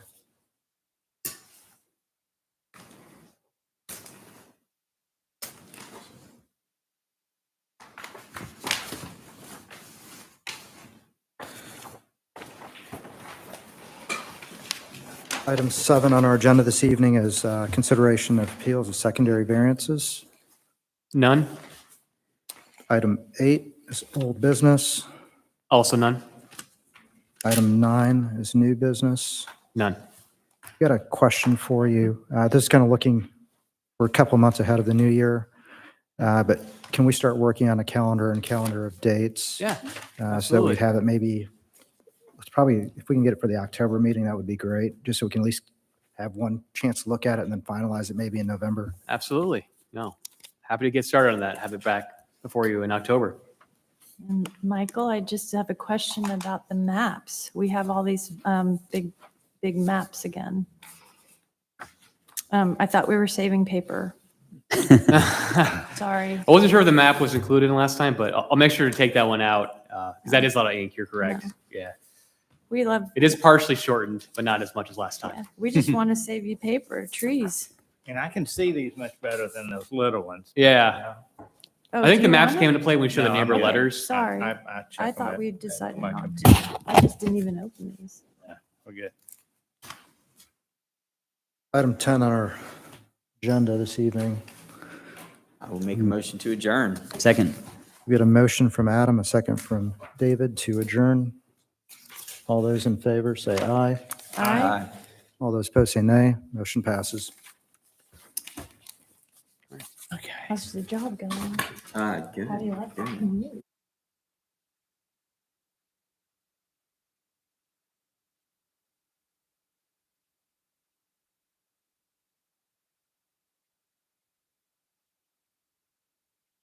Item 7 on our agenda this evening is consideration of appeals of secondary variances. None? Item 8 is old business. Also none? Item 9 is new business. None. Got a question for you. This is kind of looking, we're a couple months ahead of the new year, but can we start working on a calendar of dates? Yeah, So that absolutely. we have it maybe, let's probably, if we can get it for the October meeting, that would be great, just so we can at least have one chance to look at it and then finalize it maybe in November. Absolutely. No. Happy to get started on that. Have it back before you in October. And Michael, I just have a question about the maps. We have all these big maps again. I thought we were saving paper. Sorry. I wasn't sure if the map was included in last time, but I'll make sure to take that one out because that is a lot of ink. You're correct. Yeah. We love, It is partially shortened, but not as much as last time. we just want to save you paper, trees. And I can see these much better than those little ones. Yeah. Oh, I think do the you maps want came it? into play when we showed the No, neighbor I'm good. letters. Sorry. I I checked thought them we at decided my not computer. to. I just didn't even open these. We're good. Item 10 on our agenda this evening. I will make a motion to adjourn. Second. We had a motion from Adam, a second from David to adjourn. All those in favor say aye. Aye. All those opposed say nay. Motion passes. Okay. How's the job going? Good. How do you like the commute?